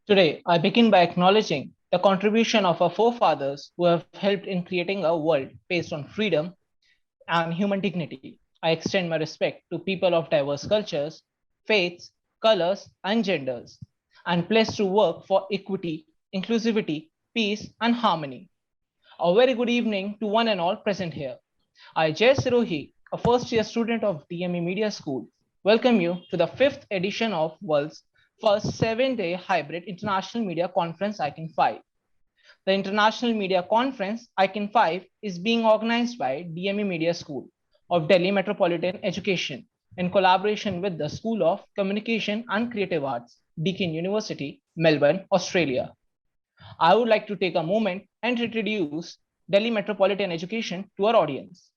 Today, I begin by acknowledging the contribution of our forefathers who have helped in creating a world based on freedom and human dignity. I extend my respect to people of diverse cultures, faiths, colors, and genders, and pledge to work for equity, inclusivity, peace, and harmony. A very good evening to one and all present here. I, Jay Sirohi, a first year student of DME Media School, welcome you to the fifth edition of World's first 7-day hybrid international media conference ICAN5. The International Media Conference ICAN5 is being organized by DME Media School of Delhi Metropolitan Education in collaboration with the School of Communication and Creative Arts, Deakin University, Melbourne, Australia. I would like to take a moment and introduce Delhi Metropolitan Education to our audience.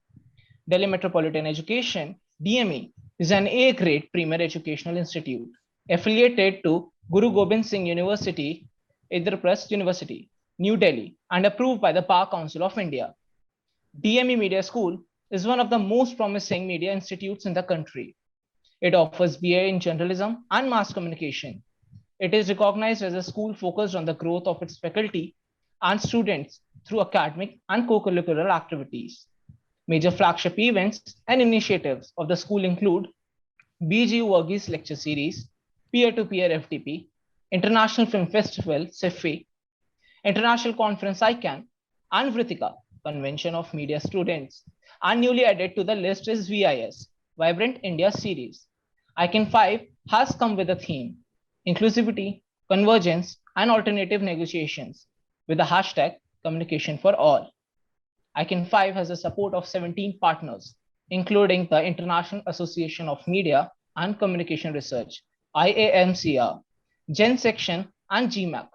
Delhi Metropolitan Education, DME, is an A-grade premier educational institute affiliated to Guru Gobind Singh University, Indraprasth University, New Delhi, and approved by the Bar Council of India. DME Media School is one of the most promising media institutes in the country. It offers BA in journalism and mass communication. It is recognized as a school focused on the growth of its faculty and students through academic and co-curricular activities. Major flagship events and initiatives of the school include BG Varghese Lecture Series, Peer-to-Peer FTP, International Film Festival, CIFFI, International Conference ICAN, and Vritika, Convention of Media Students. And newly added to the list is VIS, Vibrant India Series. ICAN5 has come with a theme, inclusivity, convergence, and alternative negotiations, with the hashtag communication for all. ICAN5 has the support of 17 partners, including the International Association of Media and Communication Research, IAMCR, Gen Section, and GMAC,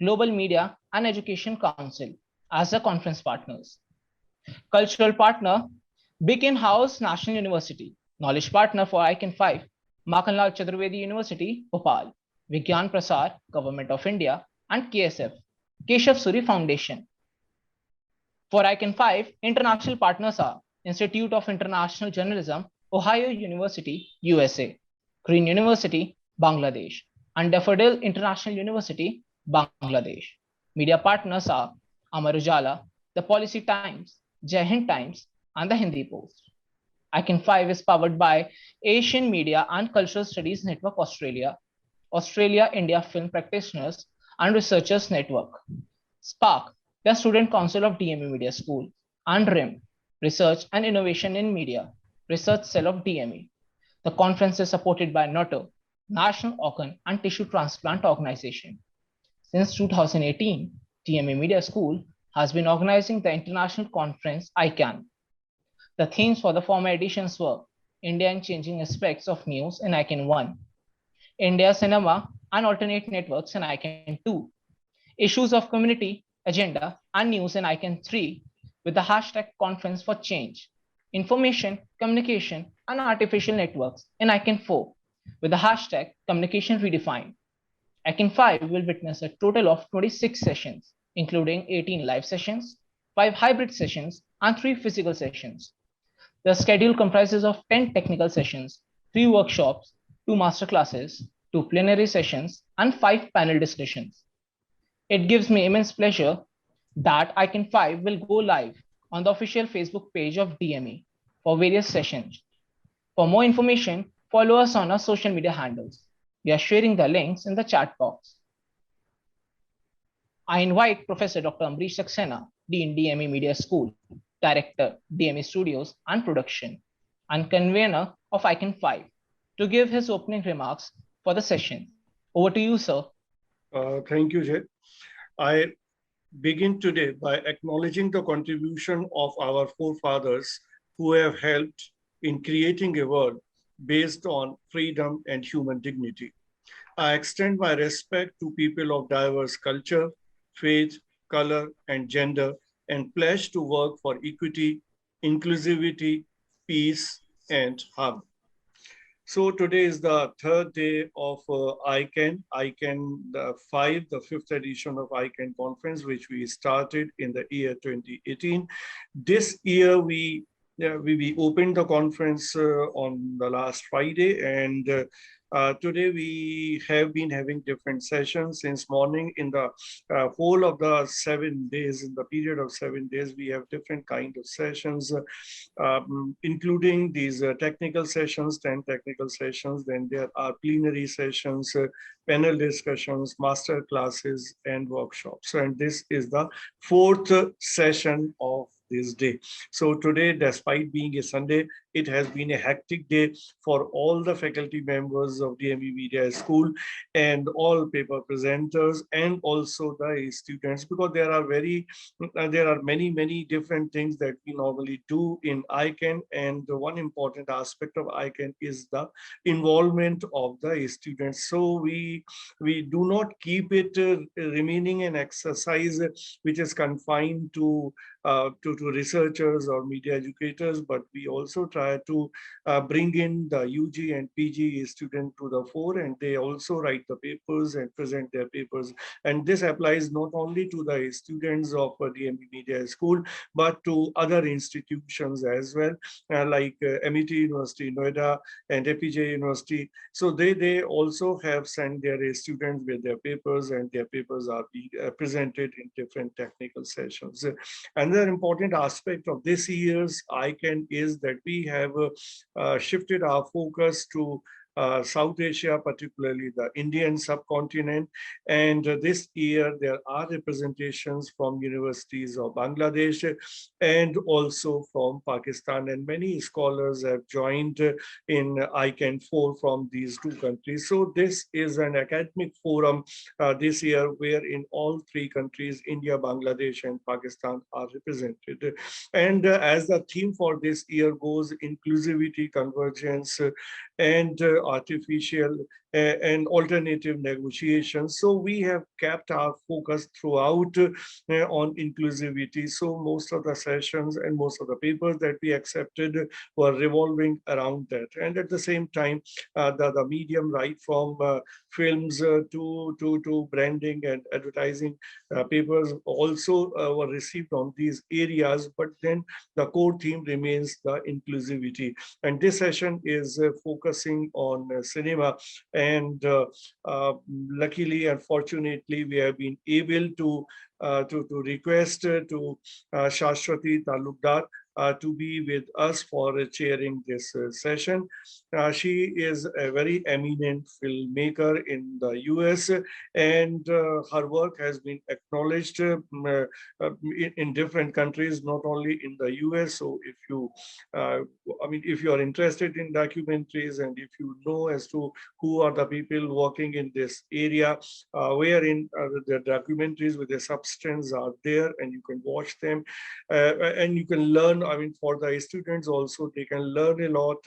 Global Media and Education Council, as the conference partners. Cultural partner, Beacon House National University. Knowledge partner for ICAN5, Makanlal Chaturvedi University, Bhopal, Vigyan Prasar, Government of India, and KSF, Keshav Suri Foundation. For ICAN5, international partners are Institute of International Journalism, Ohio University, USA, Green University, Bangladesh, and Daffodil International University, Bangladesh. Media partners are Amar Ujala, The Policy Times, Jai Hind Times, and the Hindi Post. ICAN5 is powered by Asian Media and Cultural Studies Network Australia, Australia India Film Practitioners and Researchers Network, SPARK, the Student Council of DME Media School, and RIM, Research and Innovation in Media, Research Cell of DME. The conference is supported by NATO, National Organ and Tissue Transplant Organization. Since 2018, DME Media School has been organizing the international conference ICAN. The themes for the former editions were India and Changing Aspects of News in ICAN 1, India Cinema and Alternate Networks in ICAN 2, Issues of Community, Agenda and News in ICAN 3 with the hashtag Conference for Change, Information, Communication and Artificial Networks in ICAN 4 with the hashtag Communication Redefined. ICAN 5 will witness a total of 26 sessions, including 18 live sessions, 5 hybrid sessions, and 3 physical sessions. The schedule comprises of 10 technical sessions, 3 workshops, 2 masterclasses, 2 plenary sessions, and 5 panel discussions. It gives me immense pleasure that ICAN5 will go live on the official Facebook page of DME for various sessions. For more information, follow us on our social media handles. We are sharing the links in the chat box. I invite Professor Dr. Ambrish Saxena, Dean DME Media School, Director, DME Studios and Production, and convener of ICAN5 to give his opening remarks for the session. Over to you, sir. Thank you, Jay. I begin today by acknowledging the contribution of our forefathers who have helped in creating a world based on freedom and human dignity. I extend my respect to people of diverse culture, faith, color, and gender, and pledge to work for equity, inclusivity, peace, and harmony. So today is the third day of ICAN 5, the fifth edition of ICAN conference, which we started in the year 2018. This year, we opened the conference on the last Friday, and Today we have been having different sessions since morning. In the whole of the 7 days, in the period of 7 days, we have different kind of sessions, including these technical sessions, 10 technical sessions. Then there are plenary sessions, panel discussions, master classes, and workshops. And this is the fourth session of this day. So today, despite being a Sunday, it has been a hectic day for all the faculty members of DME Media School and all paper presenters and also the students, because there are many different things that we normally do in ICAN, and the one important aspect of ICAN is the involvement of the students. So we do not keep it remaining an exercise which is confined to researchers or media educators, but we also try to bring in the UG and PG student to the fore, and they also write the papers and present their papers. And this applies not only to the students of DME Media School, but to other institutions as well, like MET University, Noida, and APJ University. So they also have sent their students with their papers, and their papers are being presented in different technical sessions. Another important aspect of this year's ICAN is that we have shifted our focus to South Asia, particularly the Indian subcontinent. And this year, there are representations from universities of Bangladesh and also from Pakistan. And many scholars have joined in ICAN4 from these two countries. So this is an academic forum this year where in all three countries, India, Bangladesh, and Pakistan are represented. And as the theme for this year goes, inclusivity, convergence, and artificial and alternative negotiations. So we have kept our focus throughout on inclusivity. So most of the sessions and most of the papers that we accepted were revolving around that. And at the same time, the medium, right from films to branding and advertising papers also were received on these areas. But then the core theme remains the inclusivity. And this session is focusing on cinema. And luckily and fortunately, we have been able to request to Shashwati Talukdar to be with us for chairing this session. She is a very eminent filmmaker in the US, and her work has been acknowledged in different countries, not only in the US. So if you, if you are interested in documentaries and if you know as to who are the people working in this area, wherein the documentaries with the substance are there, and you can watch them and you can learn. I mean, for the students also, they can learn a lot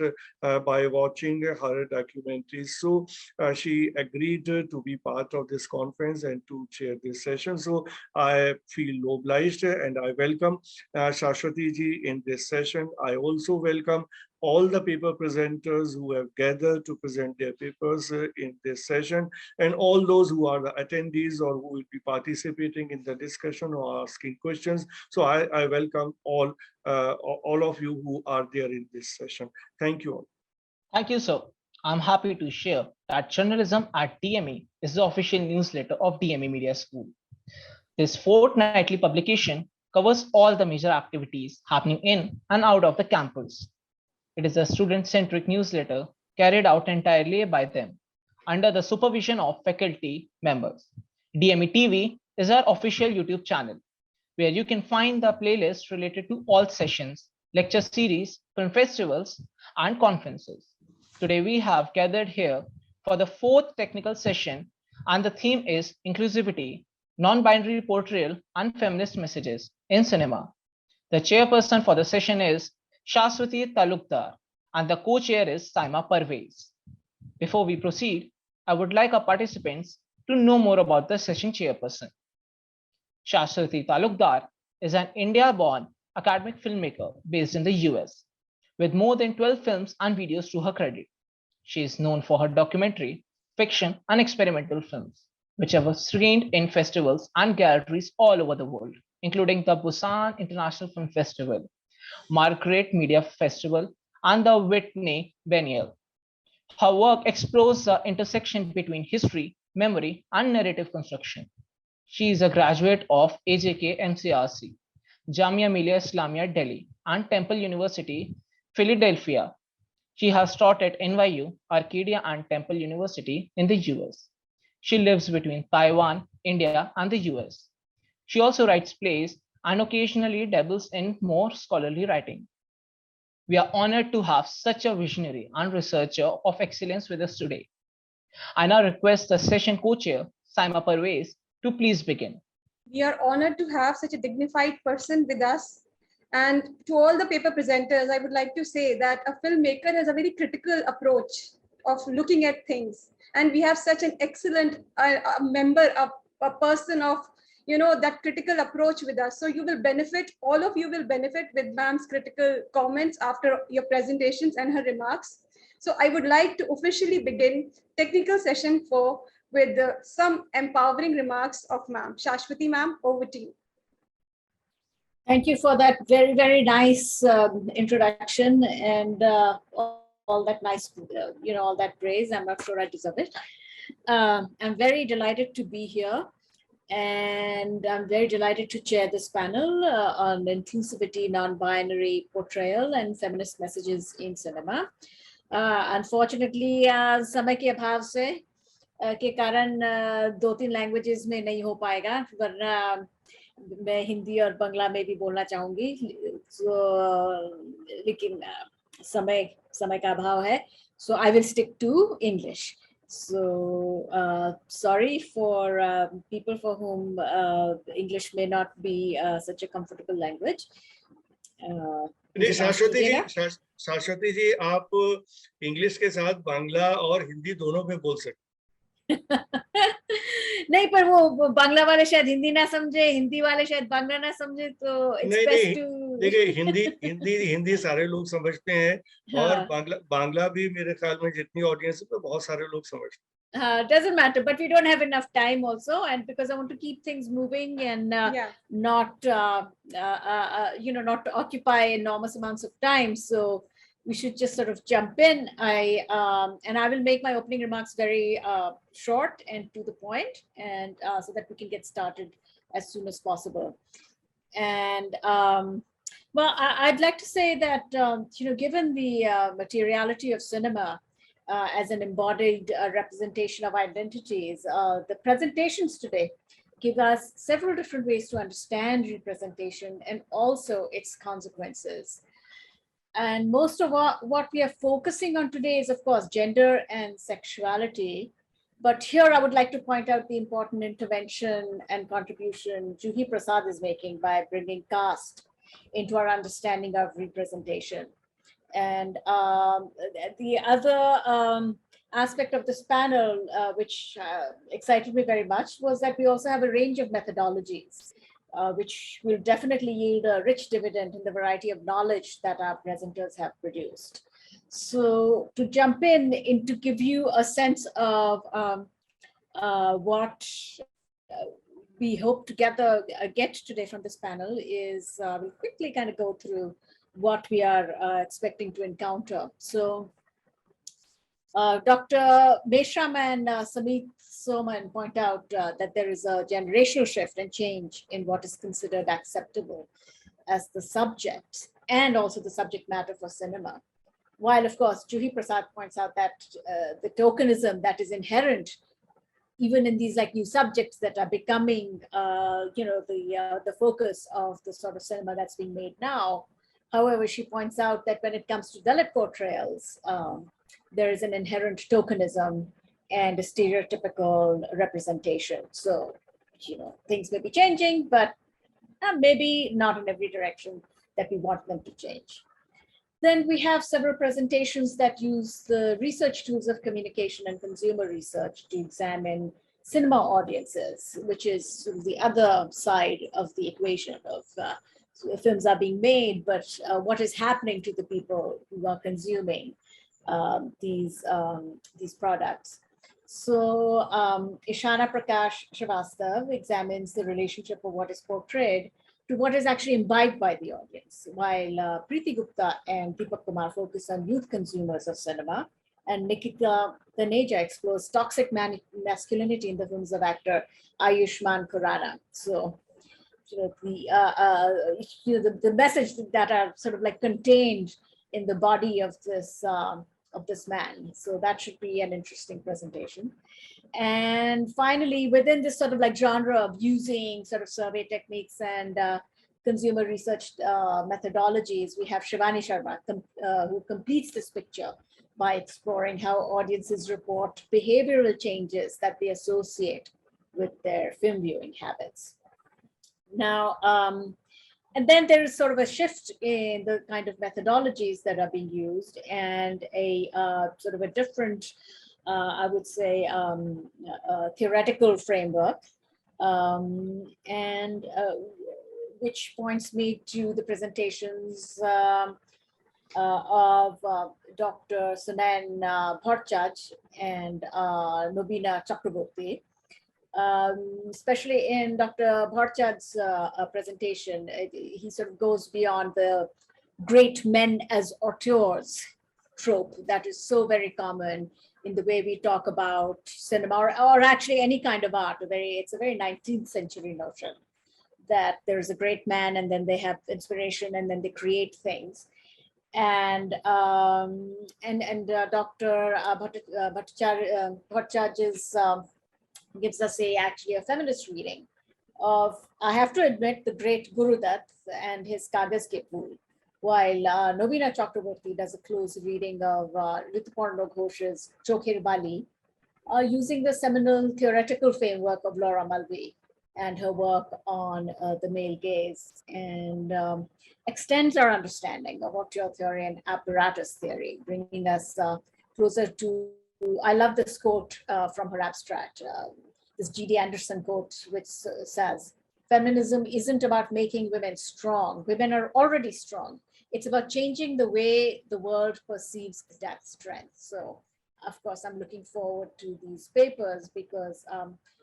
by watching her documentaries. So she agreed to be part of this conference and to chair this session. So I feel obliged and I welcome Shashwati ji in this session. I also welcome all the paper presenters who have gathered to present their papers in this session, and all those who are the attendees or who will be participating in the discussion or asking questions. So I welcome all of you who are there in this session. Thank you all. Thank you, sir. I'm happy to share that Journalism at DME is the official newsletter of DME Media School. This fortnightly publication covers all the major activities happening in and out of the campus. It is a student-centric newsletter carried out entirely by them under the supervision of faculty members. DME TV is our official YouTube channel, where you can find the playlist related to all sessions, lecture series, film festivals, and conferences. Today we have gathered here for the fourth technical session, and the theme is inclusivity, non-binary portrayal, and feminist messages in cinema. The chairperson for the session is Shashwati Talukdar, and the co-chair is Saima Parvez. Before we proceed, I would like our participants to know more about the session chairperson. Shashrati Talukdar is an India-born academic filmmaker based in the US, with more than 12 films and videos to her credit. She is known for her documentary, fiction, and experimental films, which have screened in festivals and galleries all over the world, including the Busan International Film Festival, Margaret Media Festival, and the Whitney Biennial. Her work explores the intersection between history, memory, and narrative construction. She is a graduate of AJK MCRC, Jamia Millia Islamia Delhi, and Temple University, Philadelphia. She has taught at NYU, Arcadia, and Temple University in the US. She lives between Taiwan, India, and the US. She also writes plays and occasionally dabbles in more scholarly writing. We are honored to have such a visionary and researcher of excellence with us today. I now request the session co-chair, Saima Parvez, to please begin. We are honored to have such a dignified person with us. And to all the paper presenters, I would like to say that a filmmaker has a very critical approach of looking at things. And we have such an excellent member, a person of that critical approach with us. So you will benefit, all of you will benefit with ma'am's critical comments after your presentations and her remarks. So I would like to officially begin technical session 4 with some empowering remarks of ma'am. Shashwati ma'am, over to you. Thank you for that very, very nice introduction and all that nice, all that praise. I'm not sure I deserve it. I'm very delighted to be here. And I'm very delighted to chair this panel on inclusivity, non-binary portrayal, and feminist messages in cinema. Unfortunately, समय के अभाव से के कारण 2-3 languages में नहीं हो पाएगा, वरना मैं हिंदी और बांग्ला में भी बोलना चाहूँगी, लेकिन समय का अभाव है, so I will stick to English. So sorry for people for whom English may not be such a comfortable language. शाश्वती जी, आप इंग्लिश के साथ बांग्ला और हिंदी दोनों में बोल सकते। नहीं, पर वो बांग्ला वाले शायद हिंदी ना समझे, हिंदी वाले शायद बांग्ला ना समझे, तो देखिए हिंदी सारे लोग समझते हैं, और बांग्ला भी मेरे ख्याल में जितनी ऑडियंस है बहुत सारे लोग समझते हैं. Doesn't matter, but we don't have enough time also, and because I want to keep things moving and not not occupy enormous amounts of time, so we should just sort of jump in. I will make my opening remarks very short and to the point, and so that we can get started as soon as possible. And well, I'd like to say that given the materiality of cinema as an embodied representation of identities, the presentations today give us several different ways to understand representation and also its consequences. And most of what we are focusing on today is, of course, gender and sexuality. But here I would like to point out the important intervention and contribution Juhi Prasad is making by bringing caste into our understanding of representation. And the other aspect of this panel, which excited me very much, was that we also have a range of methodologies, which will definitely yield a rich dividend in the variety of knowledge that our presenters have produced. So to jump in to give you a sense of what we hope to get today from this panel is we'll quickly kind of go through what we are expecting to encounter. So Dr. Meshram and Samit Soman point out that there is a generational shift and change in what is considered acceptable as the subject and also the subject matter for cinema. While, of course, Juhi Prasad points out that the tokenism that is inherent even in these like new subjects that are becoming, the focus of the sort of cinema that's being made now. However, she points out that when it comes to Dalit portrayals, there is an inherent tokenism and a stereotypical representation. So, things may be changing, but maybe not in every direction that we want them to change. Then we have several presentations that use the research tools of communication and consumer research to examine cinema audiences, which is sort of the other side of the equation of films are being made, but what is happening to the people who are consuming these products. So Ishana Prakash Srivastav examines the relationship of what is portrayed to what is actually imbibed by the audience, while Preeti Gupta and Deepak Kumar focus on youth consumers of cinema and Nikita Taneja explores toxic masculinity in the films of actor Ayushmann Khurrana. So, the message that are sort of like contained in the body of this man. So that should be an interesting presentation. And finally, within this sort of like genre of using sort of survey techniques and consumer research methodologies, we have Shivani Sharma, who completes this picture by exploring how audiences report behavioral changes that they associate with their film viewing habits. Now, and then there is sort of a shift in the kind of methodologies that are being used, and a sort of a different, I would say, theoretical framework, and which points me to the presentations of Dr. Sunain Bhattacharya and Nobina Chakraborty. Especially in Dr. Bhattacharya's presentation, he sort of goes beyond the great men as auteurs trope that is so very common in the way we talk about cinema, or actually any kind of art. It's a very 19th century notion that there's a great man and then they have inspiration and then they create things. And Dr. Bhattacharya's gives us actually a feminist reading of, I have to admit, the great Gurudutt and his Kagaz Ke Phool, while Nobina Chakraborty does a close reading of Rituparna Ghosh's Chokhir Bali, using the seminal theoretical framework of Laura Mulvey and her work on the male gaze, and extends our understanding of auteur theory and apparatus theory, bringing us closer to, I love this quote from her abstract, this G.D. Anderson quote, which says, feminism isn't about making women strong. Women are already strong. It's about changing the way the world perceives that strength. So, of course, I'm looking forward to these papers because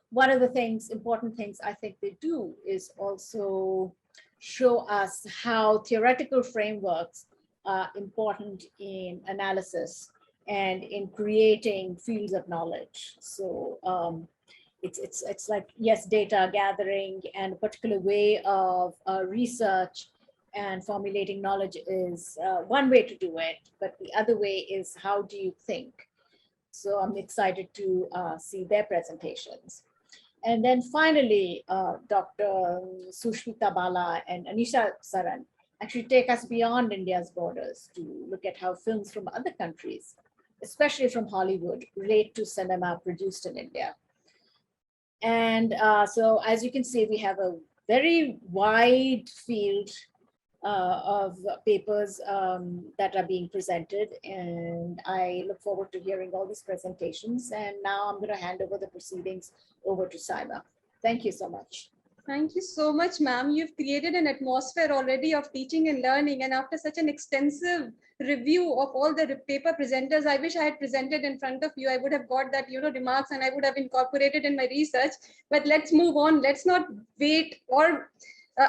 one of the important things I think they do is also show us how theoretical frameworks are important in analysis and in creating fields of knowledge. So it's like, yes, data gathering and a particular way of research and formulating knowledge is one way to do it, but the other way is how do you think? So I'm excited to see their presentations. And then finally, Dr. Sushmita Bala and Anisha Saran actually take us beyond India's borders to look at how films from other countries, especially from Hollywood, relate to cinema produced in India. And so as you can see, we have a very wide field of papers that are being presented. And I look forward to hearing all these presentations. And now I'm going to hand over the proceedings over to Saima. Thank you so much. Thank you so much, ma'am. You've created an atmosphere already of teaching and learning. And after such an extensive review of all the paper presenters, I wish I had presented in front of you. I would have got that, remarks and I would have incorporated in my research. But let's move on. Let's not wait or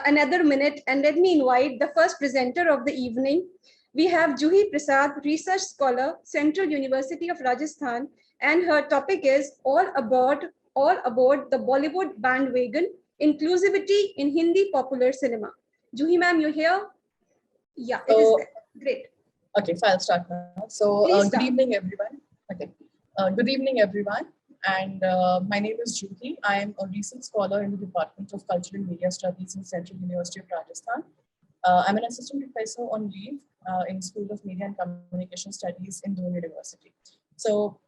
another minute. And let me invite the first presenter of the evening. We have Juhi Prasad, research scholar, Central University of Rajasthan. And her topic is all aboard the Bollywood bandwagon, inclusivity in Hindi popular cinema. Juhi ma'am, you here? Yeah, it is there. Great. Okay, so I'll start now. So good evening, everyone. Okay, good evening, everyone. And my name is Juhi. I am a recent scholar in the Department of Cultural Media Studies in Central University of Rajasthan. I'm an assistant professor on leave in School of Media and Communication Studies in Doon University. So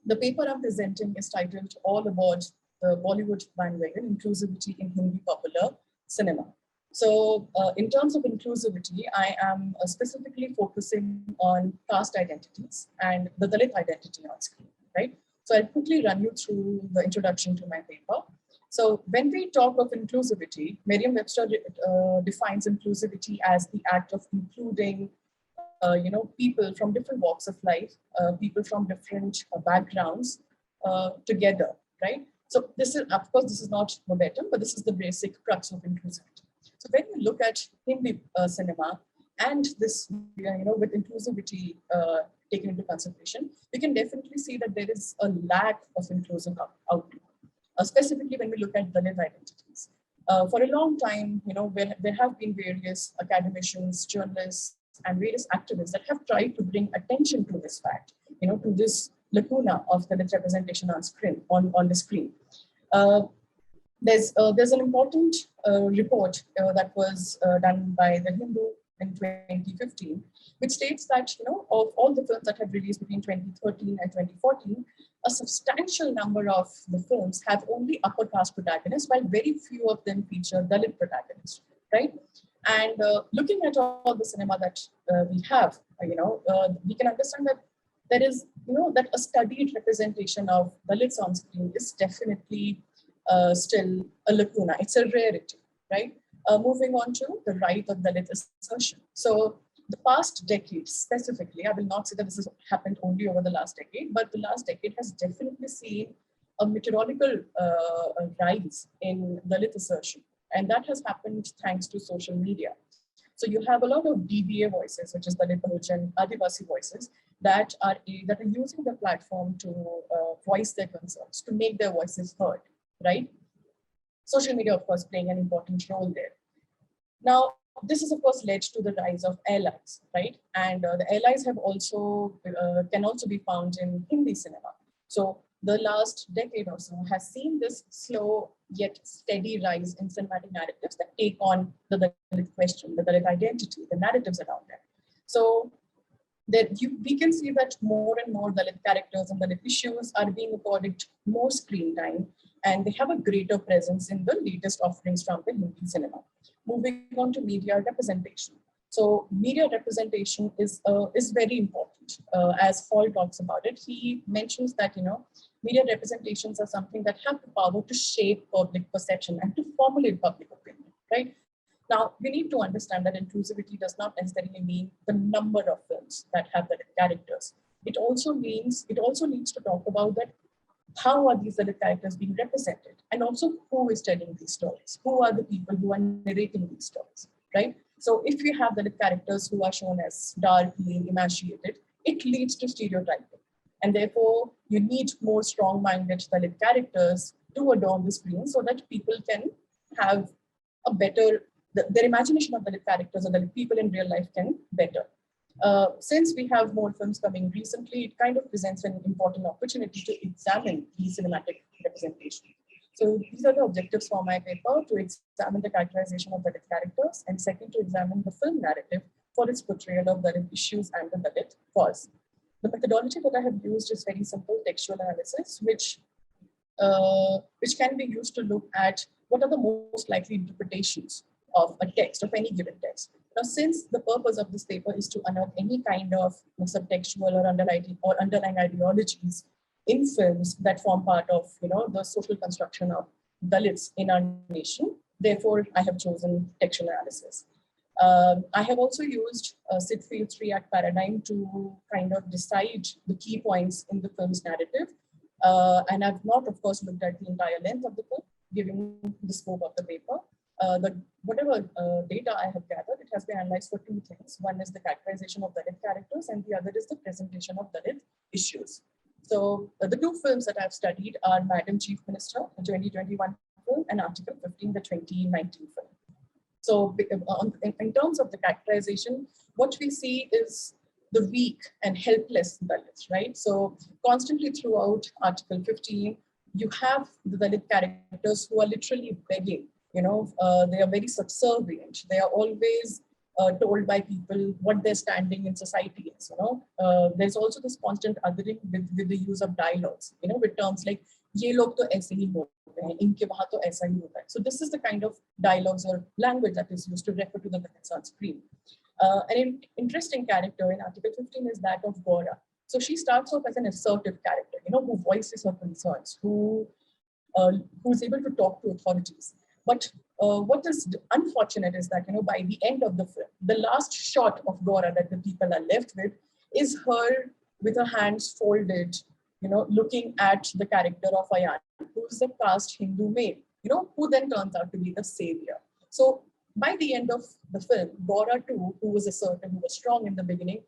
the paper I'm presenting is titled All Aboard the Bollywood Bandwagon, Inclusivity in Hindi Popular Cinema. So in terms of inclusivity, I am specifically focusing on caste identities and the Dalit identity on screen, right? So I'll quickly run you through the introduction to my paper. So when we talk of inclusivity, Merriam-Webster defines inclusivity as the act of including people from different walks of life, people from different backgrounds together, right? So this is, of course, this is not verbatim, but this is the basic crux of inclusivity. So when you look at Hindi cinema and this, with inclusivity taken into consideration, we can definitely see that there is a lack of inclusive outlook, specifically when we look at Dalit identities. For a long time, there have been various academicians, journalists, and various activists that have tried to bring attention to this fact, to this lacuna of Dalit representation on screen, on the screen. There's an important report that was done by the Hindu in 2015, which states that of all the films that have released between 2013 and 2014, a substantial number of the films have only upper caste protagonists, while very few of them feature Dalit protagonists, right? And looking at all the cinema that we have, we can understand that there is, that a studied representation of Dalits on screen is definitely still a lacuna. It's a rarity, right? Moving on to the right of Dalit assertion. So the past decade specifically, I will not say that this has happened only over the last decade, but the last decade has definitely seen a meteorical rise in Dalit assertion. And that has happened thanks to social media. So you have a lot of DBA voices, which is Dalit, Bahujan, Adivasi voices, that are using the platform to voice their concerns, to make their voices heard, right? Social media, of course, playing an important role there. Now, this has, of course, led to the rise of allies, right? And the allies have also, can also be found in Hindi cinema. So the last decade or so has seen this slow yet steady rise in cinematic narratives that take on the Dalit question, the Dalit identity, the narratives around it. So we can see that more and more Dalit characters and Dalit issues are being accorded more screen time, and they have a greater presence in the latest offerings from the Hindi cinema. Moving on to media representation. So media representation is very important. As Paul talks about it, he mentions that media representations are something that have the power to shape public perception and to formulate public opinion, right? Now, we need to understand that inclusivity does not necessarily mean the number of films that have Dalit characters. It also needs to talk about that how are these Dalit characters being represented, and also who is telling these stories, who are the people who are narrating these stories, right? So if you have Dalit characters who are shown as dark, lean, emaciated, it leads to stereotyping. And therefore, you need more strong-minded Dalit characters to adorn the screen so that people can have a better, their imagination of Dalit characters or Dalit people in real life can better. Since we have more films coming recently, it kind of presents an important opportunity to examine the cinematic representation. So these are the objectives for my paper: to examine the characterization of Dalit characters, and second, to examine the film narrative for its portrayal of Dalit issues and the Dalit cause. The methodology that I have used is very simple: textual analysis, which can be used to look at what are the most likely interpretations of a text, of any given text. Now, since the purpose of this paper is to unearth any kind of subtextual or underlying ideologies in films that form part of the social construction of Dalits in our nation, therefore I have chosen textual analysis. I have also used Sid Field's 3-act paradigm to kind of decide the key points in the film's narrative. And I've not, of course, looked at the entire length of the film, giving the scope of the paper. Whatever data I have gathered, it has been analyzed for two things. One is the characterization of Dalit characters, and the other is the presentation of Dalit issues. So the two films that I've studied are Madam Chief Minister, the 2021 film, and Article 15, the 2019 film. So in terms of the characterization, what we see is the weak and helpless Dalits, right? So constantly throughout Article 15, you have the Dalit characters who are literally begging. They are very subservient. They are always told by people what their standing in society is. There's also this constant othering with the use of dialogues. With terms like "ye log to aise hi hote hain, inke wahan to aisa hi hota hai." So this is the kind of dialogues or language that is used to refer to the Dalits on screen. An interesting character in Article 15 is that of Gora. So she starts off as an assertive character, who voices her concerns, who's able to talk to authorities. But what is unfortunate is that, by the end of the film, the last shot of Gora that the people are left with is her with her hands folded, looking at the character of Ayan, who's a caste Hindu male, who then turns out to be the savior. So by the end of the film, Gora too, who was assertive, who was strong in the beginning,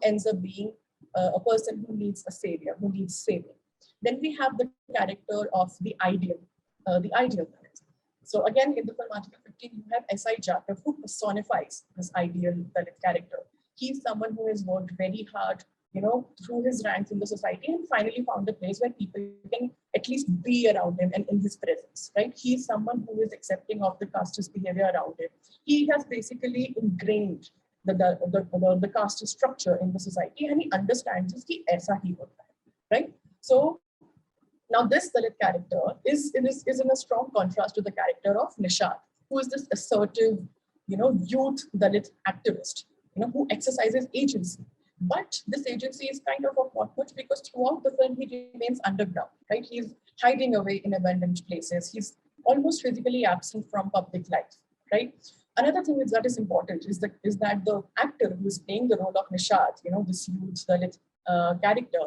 ends up being a person who needs a savior, who needs saving. Then we have the character of the ideal Dalit. So again, in the film Article 15, you have S.I. Jataf, who personifies this ideal Dalit character. He's someone who has worked very hard, through his ranks in the society, and finally found a place where people can at least be around him and in his presence, right? He's someone who is accepting of the casteist behavior around him. He has basically ingrained the caste structure in the society, and he understands this, aisa hi hota hai, right? So now this Dalit character is in a strong contrast to the character of Nishad, who is this assertive, youth Dalit activist, who exercises agency. But this agency is kind of a potlatch because throughout the film he remains underground, right? He's hiding away in abandoned places. He's almost physically absent from public life, right? Another thing that is important is that the actor who is playing the role of Nishad, this youth Dalit character,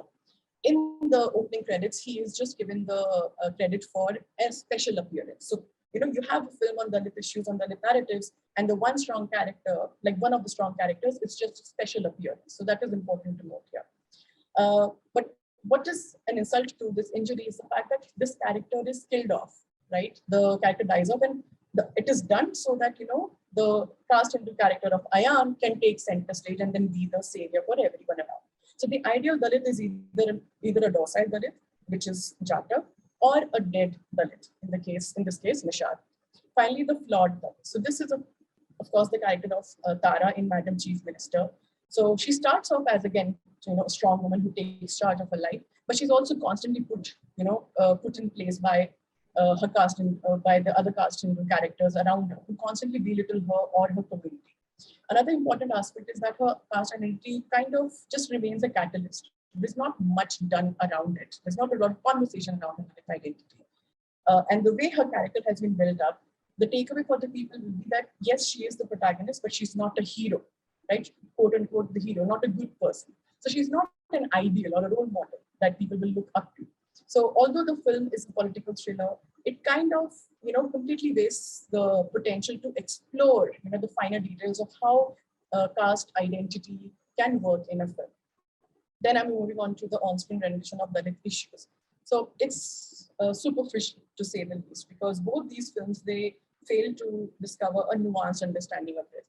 in the opening credits, he is just given the credit for a special appearance. So, you have a film on Dalit issues, on Dalit narratives, and the one strong character, like one of the strong characters, it's just a special appearance. So that is important to note here. But what is an insult to this injury is the fact that this character is killed off, right? The character dies off, and it is done so that, the cast into character of Ayan can take center stage and then be the savior for everyone around. So the ideal Dalit is either a docile Dalit, which is Jataf, or a dead Dalit, in this case, Nishad. Finally, the flawed Dalit. So this is, of course, the character of Tara in Madam Chief Minister. So she starts off as, again, a strong woman who takes charge of her life, but she's also constantly put in place by her caste by the other caste characters around her, who constantly belittle her or her community. Another important aspect is that her caste identity kind of just remains a catalyst. There's not much done around it. There's not a lot of conversation around her identity. And the way her character has been built up, the takeaway for the people will be that, yes, she is the protagonist, but she's not a hero, right? Quote unquote, the hero, not a good person. So she's not an ideal or a role model that people will look up to. So although the film is a political thriller, it kind of, completely wastes the potential to explore, the finer details of how caste identity can work in a film. Then I'm moving on to the on-screen rendition of Dalit issues. So it's superficial, to say the least, because both these films, they fail to discover a nuanced understanding of it.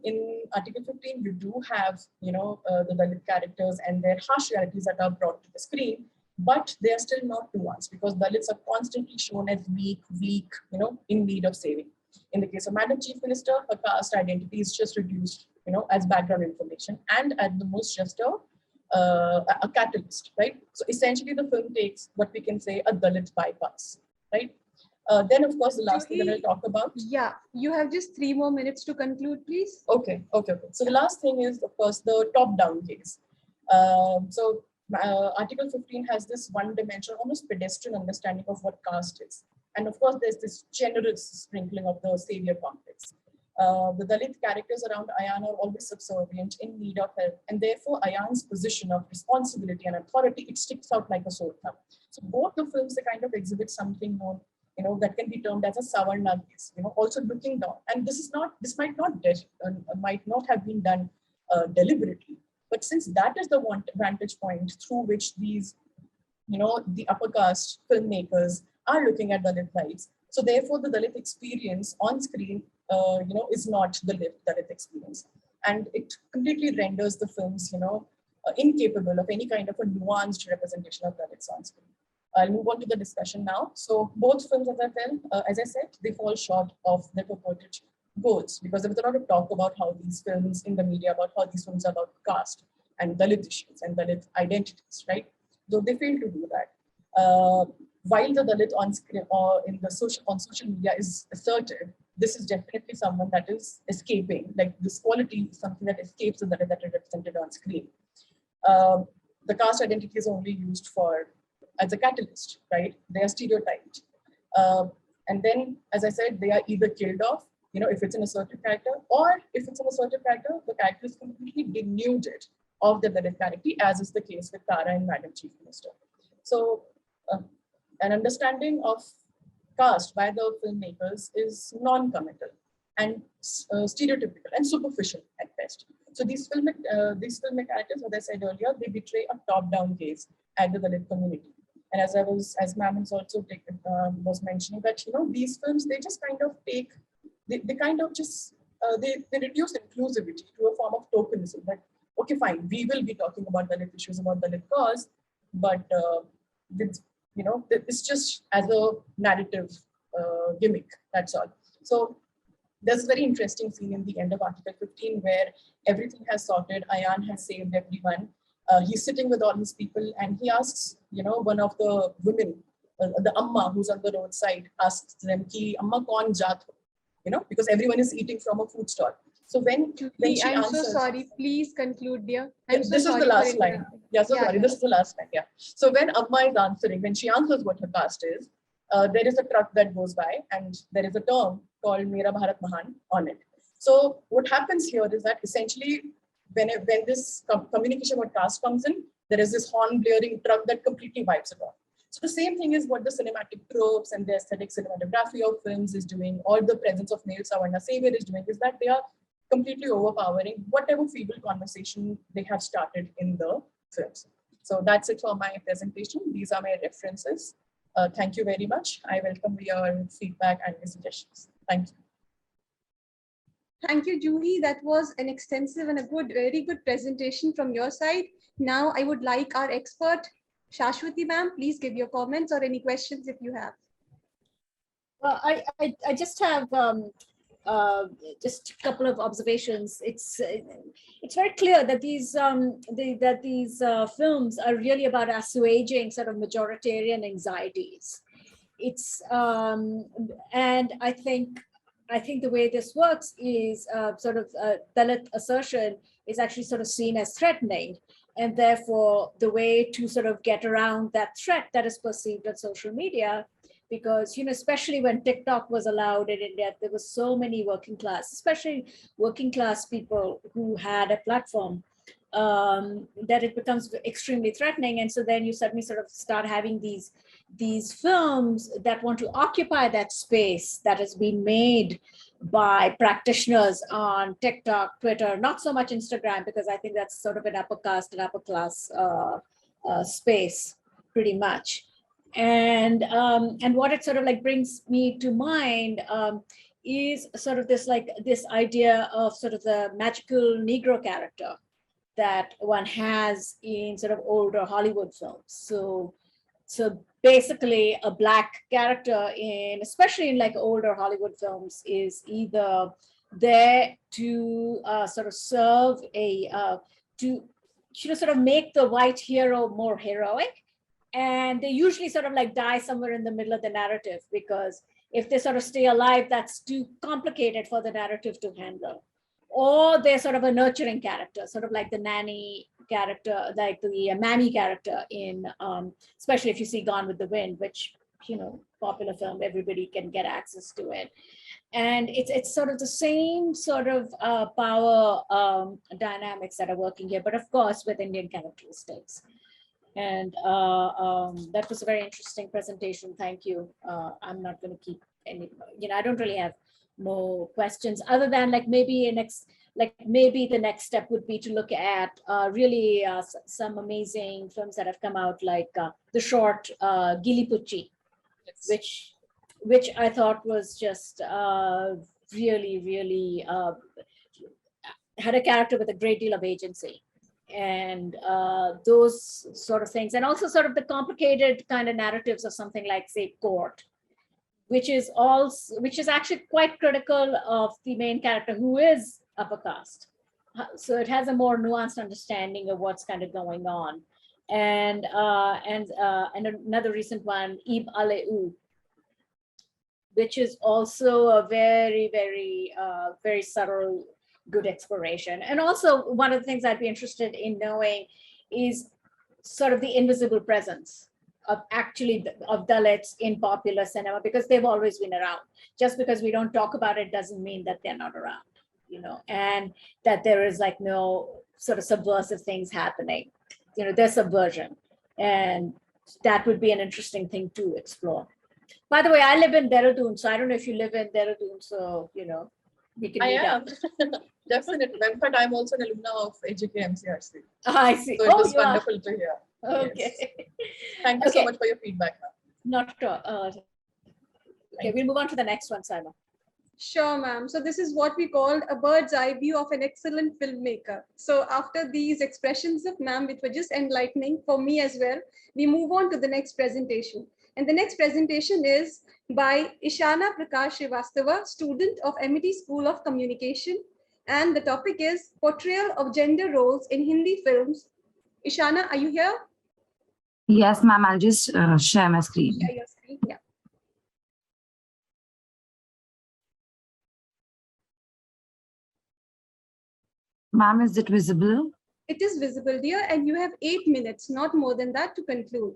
In Article 15, you do have, the Dalit characters and their harsh realities that are brought to the screen, but they are still not nuanced because Dalits are constantly shown as weak, in need of saving. In the case of Madam Chief Minister, her caste identity is just reduced, as background information, and at the most just a catalyst, right? So essentially the film takes what we can say a Dalit bypass, right? Then of course the last thing that I'll talk about. Yeah, you have just 3 more minutes to conclude, please. Okay. So the last thing is, of course, the top-down case. Article 15 has this one-dimensional, almost pedestrian understanding of what caste is. And of course, there's this generous sprinkling of the savior complex. The Dalit characters around Ayan are always subservient, in need of help, and therefore Ayan's position of responsibility and authority, it sticks out like a sore thumb. So both the films, they kind of exhibit something known, that can be termed as a Savarna case, also looking down. And this might not have been done deliberately. But since that is the vantage point through which these, the upper caste filmmakers are looking at Dalit lives, so therefore the Dalit experience on screen, is not the lived Dalit experience. And it completely renders the films, incapable of any kind of a nuanced representation of Dalits on screen. I'll move on to the discussion now. So both films, as I said, they fall short of their purported goals, because there was a lot of talk about how these films in the media, about how these films are about caste and Dalit issues and Dalit identities, right? Though they fail to do that. While the Dalit on screen or on social media is assertive, this is definitely someone that is escaping. Like this quality is something that escapes the Dalit that is represented on screen. The caste identity is only used as a catalyst, right? They are stereotyped. And then, as I said, they are either killed off, if it's an assertive character, or if it's an assertive character, the character is completely denuded of the Dalit character, as is the case with Tara and Madam Chief Minister. So an understanding of caste by the filmmakers is non-committal and stereotypical and superficial at best. So these filmic characters, as I said earlier, they betray a top-down gaze at the Dalit community. And as ma'am was also was mentioning that, these films, they just kind of take, they kind of just, they reduce inclusivity to a form of tokenism. That, okay, fine, we will be talking about Dalit issues, about Dalit cause, but it's just as a narrative gimmick, that's all. So there's a very interesting scene in the end of Article 15 where everything has sorted, Ayan has saved everyone. He's sitting with all his people and he asks, one of the women, the Amma who's on the roadside, asks them, ki Amma kaun jaat ho? Because everyone is eating from a food stall. So when she I'm answers, so sorry, please conclude, dear. This is the last line. Yeah, so sorry, this is the last line, yeah. So when Amma is answering, when she answers what her caste is, there is a truck that goes by and there is a term called Mera Bharat Mahan on it. So what happens here is that essentially when this communication about caste comes in, there is this horn blaring truck that completely wipes it off. So the same thing is what the cinematic tropes and the aesthetic cinematography of films is doing, or the presence of male Savarna savior is doing, is that they are completely overpowering whatever feeble conversation they have started in the films. So that's it for my presentation. These are my references. Thank you very much. I welcome your feedback and your suggestions. Thank you. Thank you, Juhi. That was an extensive and a very good presentation from your side. Now I would like our expert, Shashwati ma'am, please give your comments or any questions if you have. Well, I just have just a couple of observations. It's very clear that these films are really about assuaging sort of majoritarian anxieties. It's and I think the way this works is sort of Dalit assertion is actually sort of seen as threatening, and therefore the way to sort of get around that threat that is perceived on social media. Because, especially when TikTok was allowed in India, there were so many working class, especially working class people who had a platform, that it becomes extremely threatening. And so then you suddenly sort of start having these films that want to occupy that space that has been made by practitioners on TikTok, Twitter, not so much Instagram, because I think that's sort of an upper caste and upper class space, pretty much. And what it sort of like brings me to mind is sort of this idea of sort of the magical Negro character that one has in sort of older Hollywood films. So basically a Black character especially in like older Hollywood films is either there to sort of serve to sort of make the white hero more heroic. And they usually sort of like die somewhere in the middle of the narrative, because if they sort of stay alive, that's too complicated for the narrative to handle. Or they're sort of a nurturing character, sort of like the nanny character, like the mammy character in, especially if you see Gone with the Wind, which, popular film, everybody can get access to it. And it's sort of the same sort of power dynamics that are working here, but of course with Indian characteristics. And that was a very interesting presentation. Thank you. I'm not going to keep any, I don't really have more questions other than like maybe the next step would be to look at really some amazing films that have come out, like the short Gili Pucci, yes, which I thought was just really had a character with a great deal of agency. And those sort of things, and also sort of the complicated kind of narratives of something like, say, Court, which is actually quite critical of the main character who is upper caste. So it has a more nuanced understanding of what's kind of going on. And another recent one, Ib Aleu, which is also a very subtle, good exploration. And also one of the things I'd be interested in knowing is sort of the invisible presence of Dalits in popular cinema, because they've always been around. Just because we don't talk about it doesn't mean that they're not around, and that there is like no sort of subversive things happening. There's subversion, and that would be an interesting thing to explore. By the way, I live in Dehradun, so I don't know if you live in Dehradun, so we can meet up. Definitely. In fact, I'm also an alumna of AJK MCRC. I see. So it was wonderful to hear. Okay. Yes. Thank you so much for your feedback, ma'am. Not okay, we'll move on to the next one, Saima. Sure, ma'am. So this is what we called a bird's eye view of an excellent filmmaker. So after these expressions of ma'am, which were just enlightening for me as well, we move on to the next presentation. And the next presentation is by Ishana Prakash Srivastava, student of MET School of Communication. And the topic is Portrayal of Gender Roles in Hindi Films. Ishana, are you here? Yes, ma'am. I'll just share my screen. Share your screen. Yeah. Ma'am, is it visible? It is visible, dear, and you have 8 minutes, not more than that, to conclude.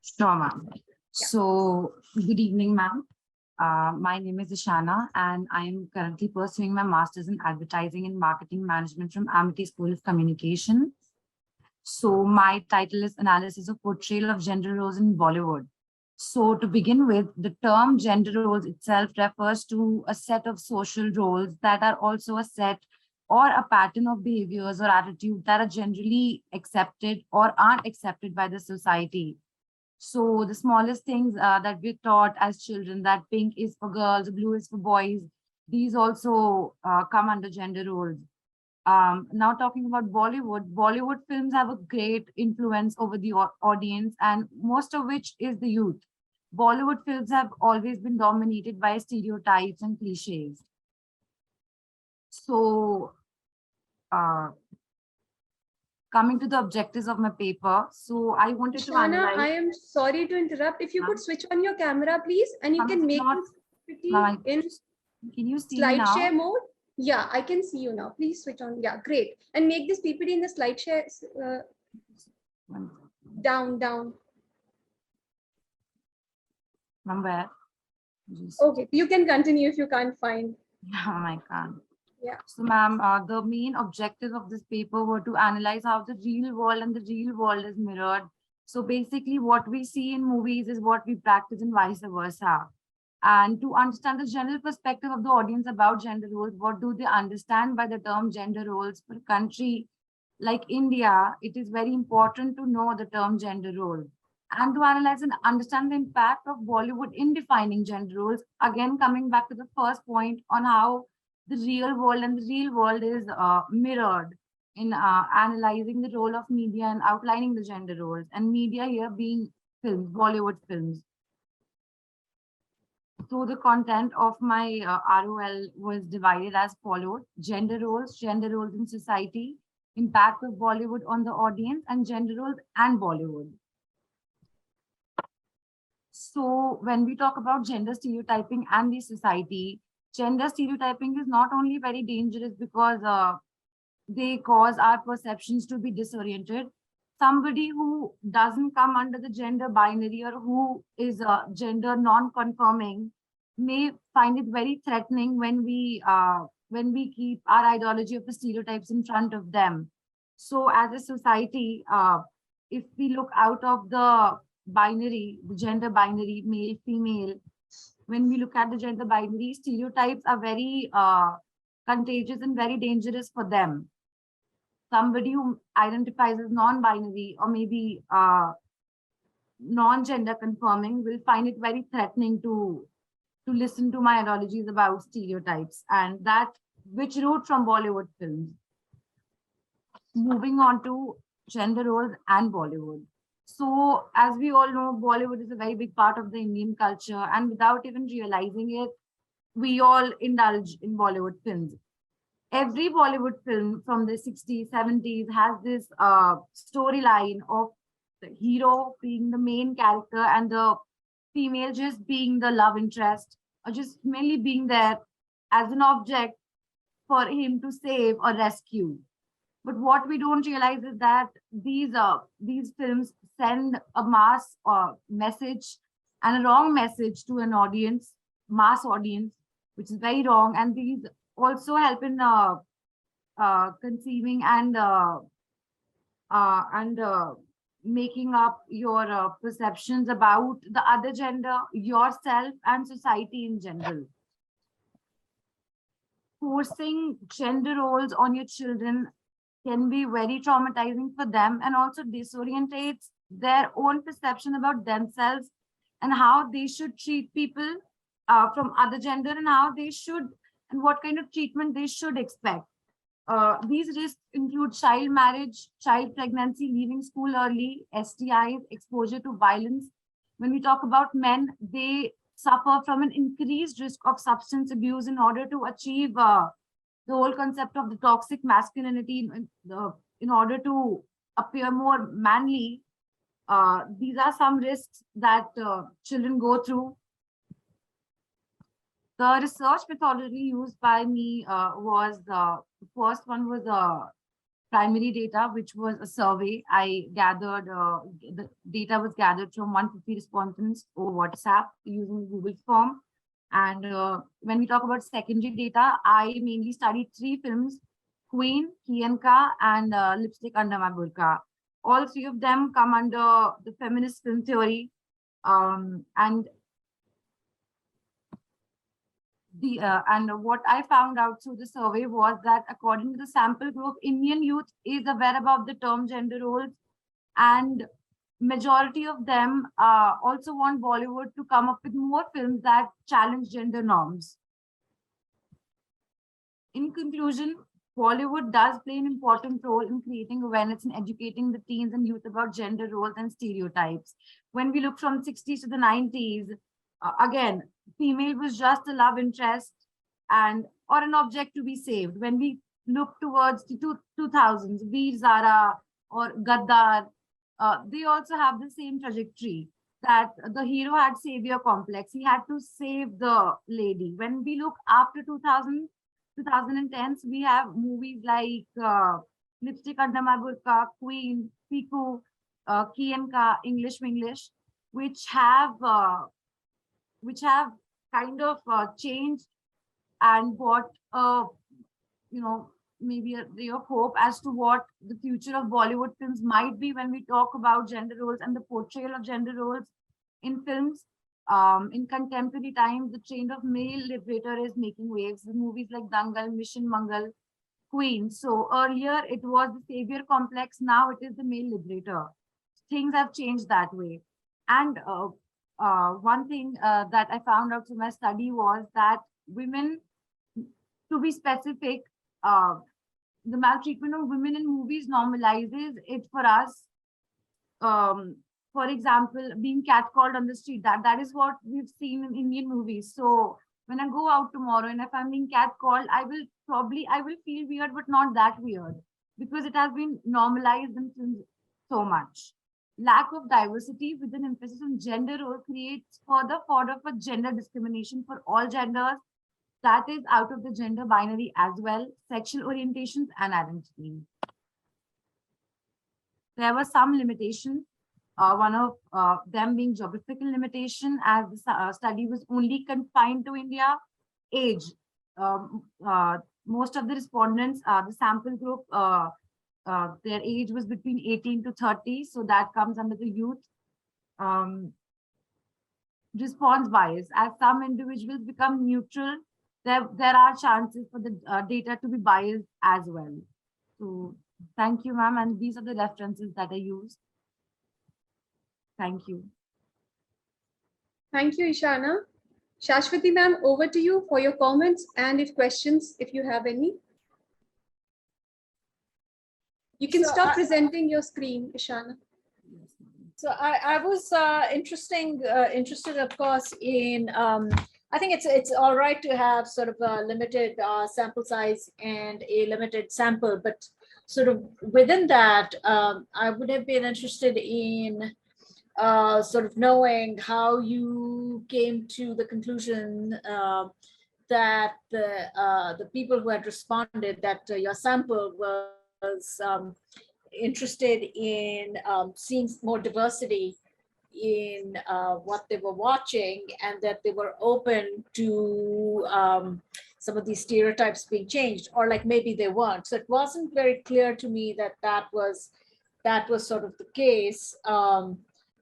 Sure, ma'am. So, good evening, ma'am. My name is Ishana, and I am currently pursuing my master's in advertising and marketing management from Amity School of Communication. So, my title is Analysis of Portrayal of Gender Roles in Bollywood. So, to begin with, the term gender roles itself refers to a set of social roles that are also a set or a pattern of behaviors or attitudes that are generally accepted or aren't accepted by the society. So the smallest things that we're taught as children, that pink is for girls, blue is for boys, these also come under gender roles. Now talking about Bollywood films have a great influence over the audience, and most of which is the youth. Bollywood films have always been dominated by stereotypes and cliches. So coming to the objectives of my paper, so I wanted to analyze. I am sorry to interrupt. If you could switch on your camera, please, and you can make it in can you see now? SlideShare mode. Yeah, I can see you now. Please switch on. Yeah, great. And make this PPT in the SlideShare down. From where? Okay, you can continue if you can't find. No, I can't. Yeah. So, ma'am, the main objective of this paper were to analyze how the real world and the real world is mirrored. So basically what we see in movies is what we practice and vice versa. And to understand the general perspective of the audience about gender roles, what do they understand by the term gender roles? For a country like India, it is very important to know the term gender role and to analyze and understand the impact of Bollywood in defining gender roles. Again, coming back to the first point on how the real world and the real world is mirrored in analyzing the role of media and outlining the gender roles, and media here being films, Bollywood films. So the content of my ROL was divided as followed: gender roles in society, impact of Bollywood on the audience, and gender roles and Bollywood. So when we talk about gender stereotyping and the society, gender stereotyping is not only very dangerous because they cause our perceptions to be disoriented. Somebody who doesn't come under the gender binary or who is gender non-conforming may find it very threatening when we keep our ideology of the stereotypes in front of them. So as a society, if we look out of the binary, the gender binary, male, female, when we look at the gender binary, stereotypes are very contagious and very dangerous for them. Somebody who identifies as non-binary or maybe non-gender conforming will find it very threatening to listen to my ideologies about stereotypes, and that which root from Bollywood films. Moving on to gender roles and Bollywood. So as we all know, Bollywood is a very big part of the Indian culture, and without even realizing it, we all indulge in Bollywood films. Every Bollywood film from the 60s, 70s has this storyline of the hero being the main character and the female just being the love interest, or just mainly being there as an object for him to save or rescue. But what we don't realize is that these films send a mass message and a wrong message to an audience, mass audience, which is very wrong. And these also help in conceiving and making up your perceptions about the other gender, yourself, and society in general. forcing gender roles on your children can be very traumatizing for them and also disorientates their own perception about themselves and how they should treat people from other gender and how they should and what kind of treatment they should expect. These risks include child marriage, child pregnancy, leaving school early, STIs, exposure to violence. When we talk about men, they suffer from an increased risk of substance abuse in order to achieve the whole concept of the toxic masculinity in order to appear more manly. These are some risks that children go through. The research methodology used by me was the first one was primary data, which was a survey. I gathered, the data was gathered from 150 respondents over WhatsApp using Google form. And when we talk about secondary data, I mainly studied 3 films, Queen, Kianka, and Lipstick Under My Burqa. All 3 of them come under the feminist film theory. And what I found out through the survey was that according to the sample group, Indian youth is aware about the term gender roles, and majority of them also want Bollywood to come up with more films that challenge gender norms. In conclusion, Bollywood does play an important role in creating awareness and educating the teens and youth about gender roles and stereotypes. When we look from the 60s to the 90s, again, female was just a love interest and or an object to be saved. When we look towards the 2000s, Veer Zara or Gaddar, they also have the same trajectory that the hero had savior complex. He had to save the lady. When we look after 2010s, we have movies like Lipstick Under My Burqa, Queen, Piku, Kianka, English Minglish, which have kind of changed and brought maybe a ray of hope as to what the future of Bollywood films might be when we talk about gender roles and the portrayal of gender roles in films. In contemporary times, the trend of male liberator is making waves with movies like Dangal, Mission Mangal, Queen. So earlier it was the savior complex, now it is the male liberator. Things have changed that way. And one thing that I found out from my study was that women, to be specific, the maltreatment of women in movies normalizes it for us. For example, being catcalled on the street, that is what we've seen in Indian movies. So when I go out tomorrow and if I'm being catcalled, I will feel weird, but not that weird because it has been normalized in films so much. Lack of diversity with an emphasis on gender role creates further fodder for gender discrimination for all genders, that is out of the gender binary as well, sexual orientations and identity. There were some limitations, one of them being geographical limitation, as the study was only confined to India. Age, most of the respondents, the sample group, their age was between 18 to 30, so that comes under the youth. Response bias, as some individuals become neutral, there are chances for the data to be biased as well. So thank you, ma'am, and these are the references that I used. Thank you. Thank you, Ishana. Shashwati ma'am, over to you for your comments and if questions, if you have any. You can stop presenting your screen, Ishana. So I was interested, of course, in, I think it's all right to have sort of a limited sample size and a limited sample, but sort of within that, I would have been interested in sort of knowing how you came to the conclusion that the people who had responded, that your sample was interested in seeing more diversity in what they were watching, and that they were open to some of these stereotypes being changed, or like maybe they weren't. So it wasn't very clear to me that that was sort of the case.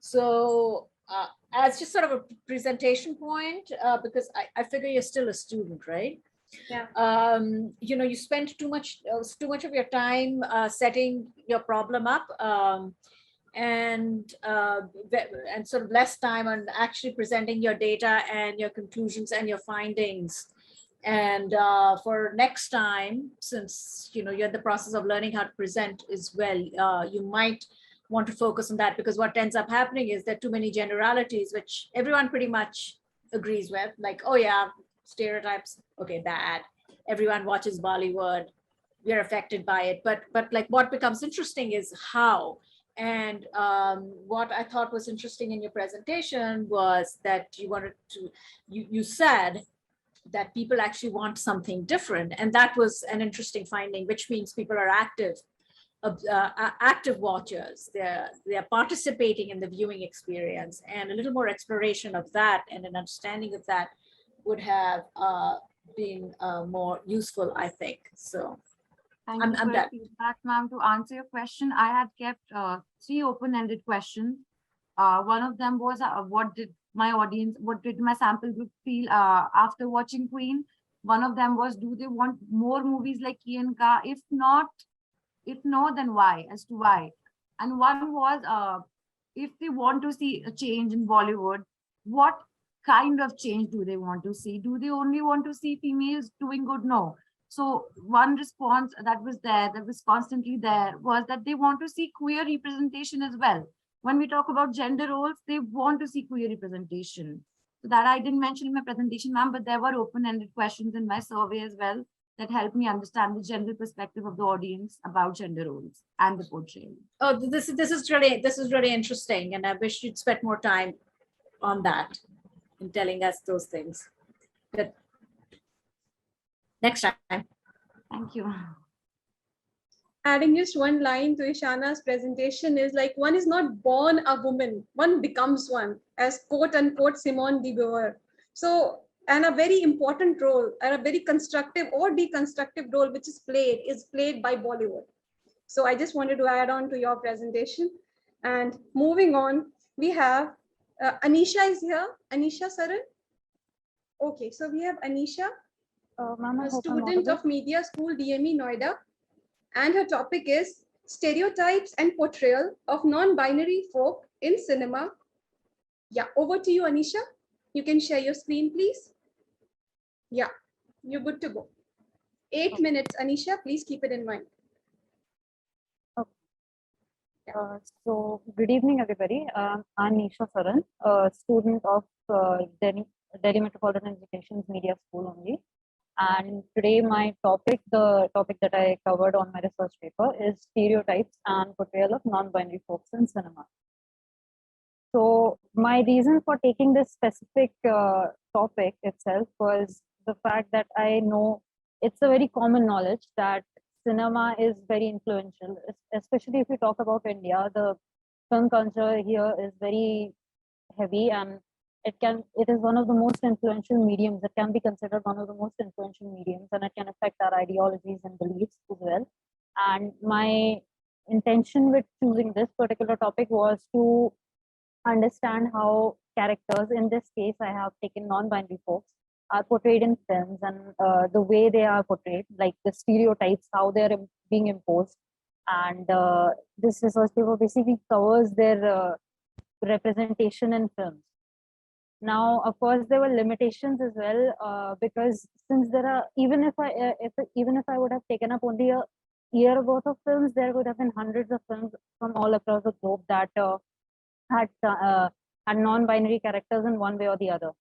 So as just sort of a presentation point, because I figure you're still a student, right? You know, you spend too much of your time setting your problem up, and sort of less time on actually presenting your data and your conclusions and your findings. And for next time, since you know you're in the process of learning how to present as well, you might want to focus on that, because what ends up happening is there are too many generalities which everyone pretty much agrees with, like, oh yeah, stereotypes, okay, bad, everyone watches Bollywood, we're affected by it, but like what becomes interesting is how. And what I thought was interesting in your presentation was that you said that people actually want something different, and that was an interesting finding, which means people are active watchers. They're participating in the viewing experience, and a little more exploration of that and an understanding of that would have been more useful, I think. So thank you for your feedback, ma'am. To answer your question, I had kept 3 open-ended questions. One of them was what did my sample group feel after watching Queen? One of them was, do they want more movies like ICAN5? If not, if no, then why? As to why? And one was, if they want to see a change in Bollywood, what kind of change do they want to see? Do they only want to see females doing good? No. So one response that was constantly there, was that they want to see queer representation as well. When we talk about gender roles, they want to see queer representation. So that I didn't mention in my presentation, ma'am, but there were open-ended questions in my survey as well that helped me understand the general perspective of the audience about gender roles and the portrayal. Oh, this is really interesting, and I wish you'd spent more time on that in telling us those things. Good. Next time. Thank you. Adding just one line to Ishana's presentation is like, one is not born a woman, one becomes one, as quote unquote Simone de Beauvoir. So, and a very important role, and a very constructive or deconstructive role which is played by Bollywood. So I just wanted to add on to your presentation. And moving on, we have Anisha is here. Anisha Saran. Okay, so we have Anisha, a student of Media School, DME, Noida. And her topic is Stereotypes and Portrayal of Non-Binary Folk in Cinema. Yeah, over to you, Anisha. You can share your screen, please. Yeah, you're good to go. 8 minutes, Anisha, please keep it in mind. So good evening, everybody. I'm Nisha Saran, a student of Delhi Metropolitan Education's Media School only. And today the topic that I covered on my research paper is Stereotypes and Portrayal of Non-Binary Folks in Cinema. So my reason for taking this specific topic itself was the fact that I know it's a very common knowledge that cinema is very influential, especially if we talk about India. The film culture here is very heavy, and it is one of the most influential mediums. It can be considered one of the most influential mediums, and it can affect our ideologies and beliefs as well. And my intention with choosing this particular topic was to understand how characters, in this case I have taken non-binary folks, are portrayed in films, and the way they are portrayed, like the stereotypes, how they're being imposed. And this research paper basically covers their representation in films. Now, of course, there were limitations as well, because since there are, even if I would have taken up only a year worth of films, there would have been hundreds of films from all across the globe that had non-binary characters in one way or the other.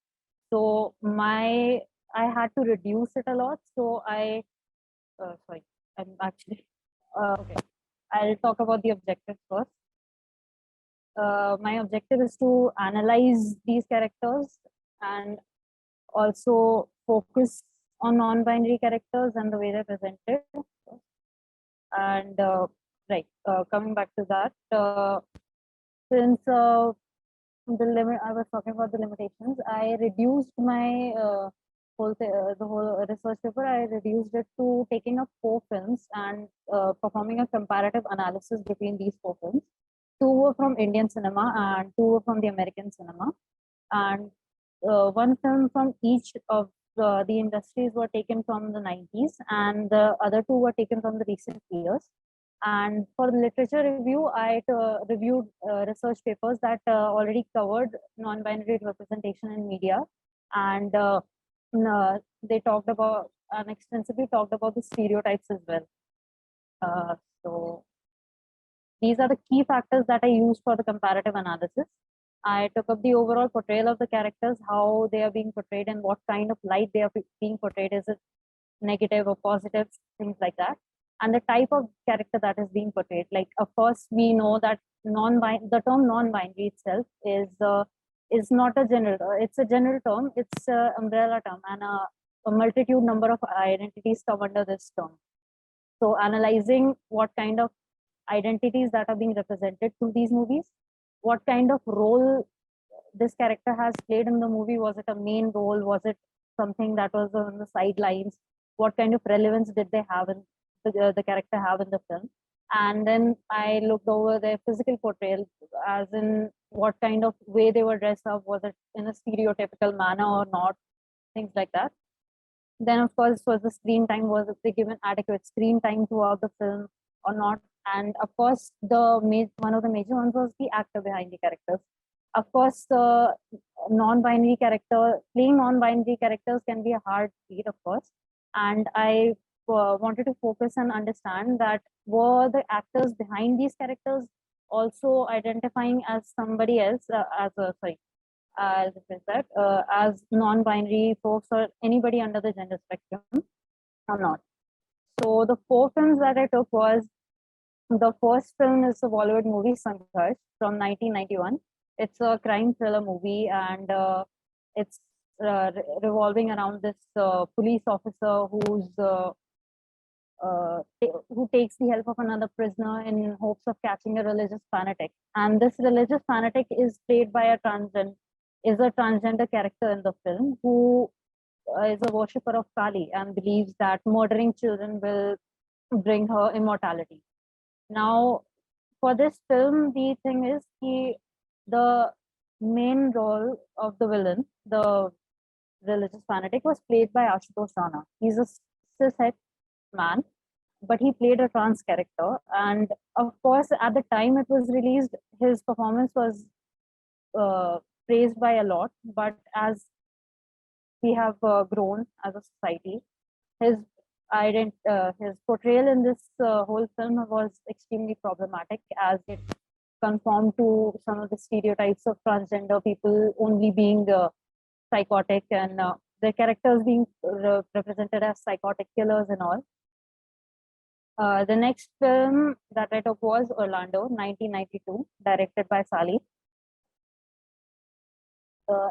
So I had to reduce it a lot. So okay. I'll talk about the objectives first. My objective is to analyze these characters and also focus on non-binary characters and the way they're presented. And coming back to that, since I was talking about the limitations, I reduced my the whole research paper. I reduced it to taking up 4 films and performing a comparative analysis between these 4 films. 2 were from Indian cinema and 2 were from the American cinema, and 1 film from each of the industries were taken from the 90s, and the other two were taken from the recent years. And for the literature review, I reviewed research papers that already covered non-binary representation in media, and they talked about and extensively talked about the stereotypes as well. So these are the key factors that I used for the comparative analysis. I took up the overall portrayal of the characters, how they are being portrayed and what kind of light they are being portrayed. Is it negative or positive, things like that. And the type of character that is being portrayed. Like, of course, we know that the term non-binary itself is not a general, it's a general term, it's an umbrella term, and a multitude number of identities come under this term. So analyzing what kind of identities that are being represented through these movies, what kind of role this character has played in the movie. Was it a main role? Was it something that was on the sidelines? What kind of relevance did they have in the character have in the film? And then I looked over their physical portrayal, as in what kind of way they were dressed up. Was it in a stereotypical manner or not? Things like that. Then, of course, was the screen time, was they given adequate screen time throughout the film or not? And of course, one of the major ones was the actor behind the characters. Of course, non-binary character, playing non-binary characters can be a hard feat, of course. And I wanted to focus and understand that were the actors behind these characters also identifying as somebody else, as non-binary folks or anybody under the gender spectrum or not. So the 4 films that I took was, the first film is a Bollywood movie, Sangharsh, from 1991. It's a crime thriller movie, and it's revolving around this police officer who takes the help of another prisoner in hopes of catching a religious fanatic. And this religious fanatic is played by a transgender character in the film, who is a worshipper of Kali and believes that murdering children will bring her immortality. Now, for this film, the thing is the main role of the villain, the religious fanatic, was played by Ashutosh Rana. He's a cishet man, but he played a trans character. And of course, at the time it was released, his performance was praised by a lot. But as we have grown as a society, his portrayal in this whole film was extremely problematic, as it conformed to some of the stereotypes of transgender people only being psychotic, and their characters being represented as psychotic killers and all. The next film that I took was Orlando, 1992, directed by Sally.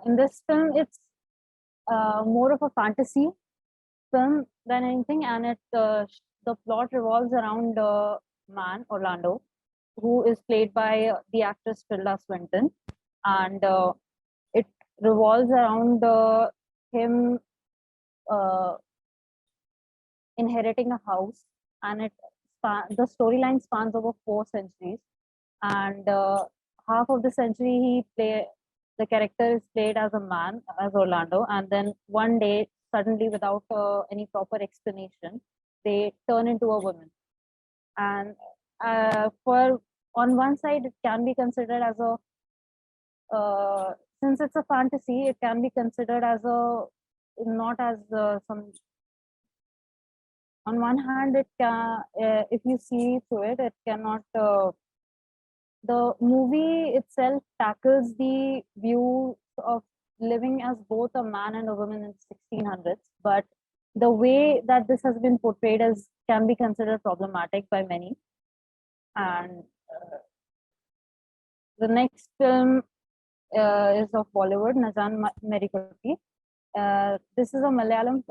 In this film, it's more of a fantasy film than anything, and the plot revolves around man, Orlando, who is played by the actress Tilda Swinton, and it revolves around him inheriting a house, and the storyline spans over 4 centuries, and half of the century the character is played as a man, as Orlando, and then one day, suddenly, without any proper explanation, they turn into a woman. And on one side, it can be considered as since it's a fantasy, it can be considered as not as some. On one hand, it can, if you see through it, it cannot. The movie itself tackles the view of living as both a man and a woman in 1600s, but the way that this has been portrayed can be considered problematic by many. And the next film is of Bollywood, Nazan Merikoti. This is a Malayalam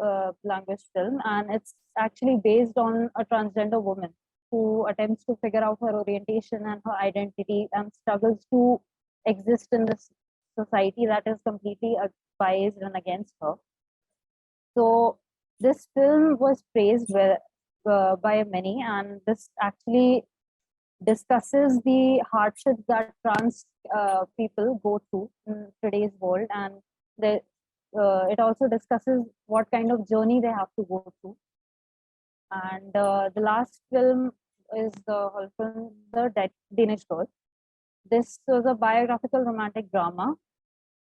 language film, and it's actually based on a transgender woman who attempts to figure out her orientation and her identity and struggles to exist in this society that is completely biased and against her. So this film was praised by many, and this actually discusses the hardships that trans people go through in today's world, and it also discusses what kind of journey they have to go through. And the last film is the Danish Role. This was a biographical romantic drama.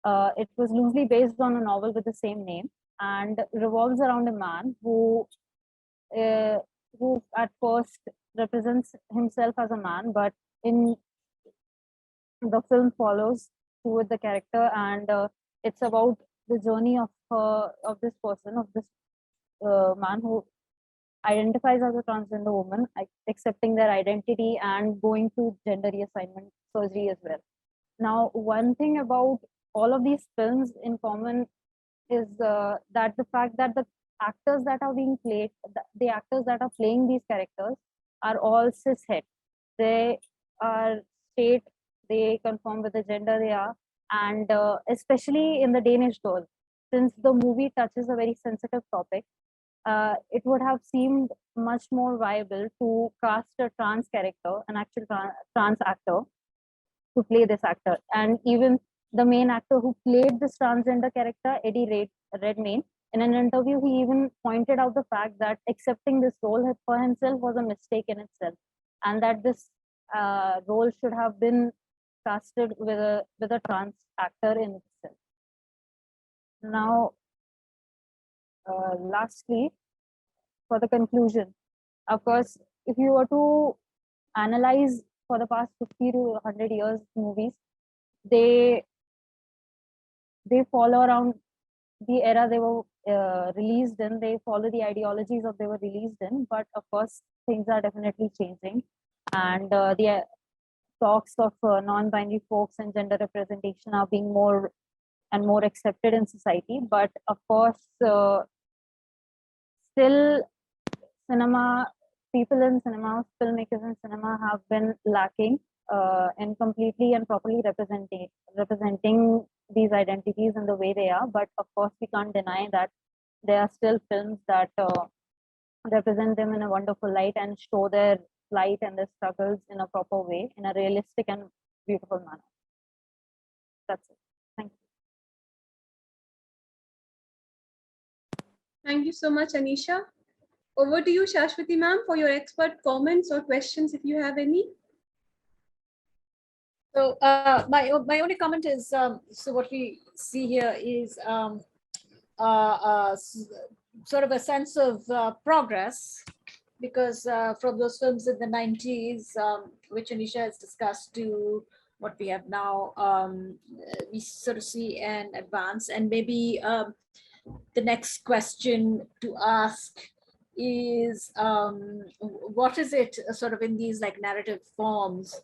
It was loosely based on a novel with the same name and revolves around a man who at first represents himself as a man, but in the film follows through with the character, and it's about the journey of this person, of this man who identifies as a transgender woman, accepting their identity and going through gender reassignment surgery as well. Now, one thing about all of these films in common is that the fact that the actors that are being played, the actors that are playing these characters are all cishet. They are straight, they conform with the gender they are, and especially in the Danish Role, since the movie touches a very sensitive topic, it would have seemed much more viable to cast a trans character, an actual trans actor, to play this actor. And even the main actor who played this transgender character, Eddie Redmayne, in an interview, he even pointed out the fact that accepting this role for himself was a mistake in itself, and that this role should have been casted with a trans actor in itself. Now, lastly, for the conclusion, of course, if you were to analyze for the past 50 to 100 years movies, they follow around the era they were released in, they follow the ideologies of they were released in, but of course things are definitely changing, and the talks of non-binary folks and gender representation are being more and more accepted in society. But of course, still people in cinema, filmmakers in cinema have been lacking in completely and properly representing these identities in the way they are. But of course, we can't deny that there are still films that represent them in a wonderful light and show their plight and their struggles in a proper way, in a realistic and beautiful manner. That's it. Thank you. Thank you so much, Anisha. Over to you, Shashwati ma'am, for your expert comments or questions, if you have any. So my only comment is, so what we see here is sort of a sense of progress, because from those films in the 90s, which Anisha has discussed, to what we have now, we sort of see an advance. And maybe the next question to ask is, what is it sort of in these like narrative forms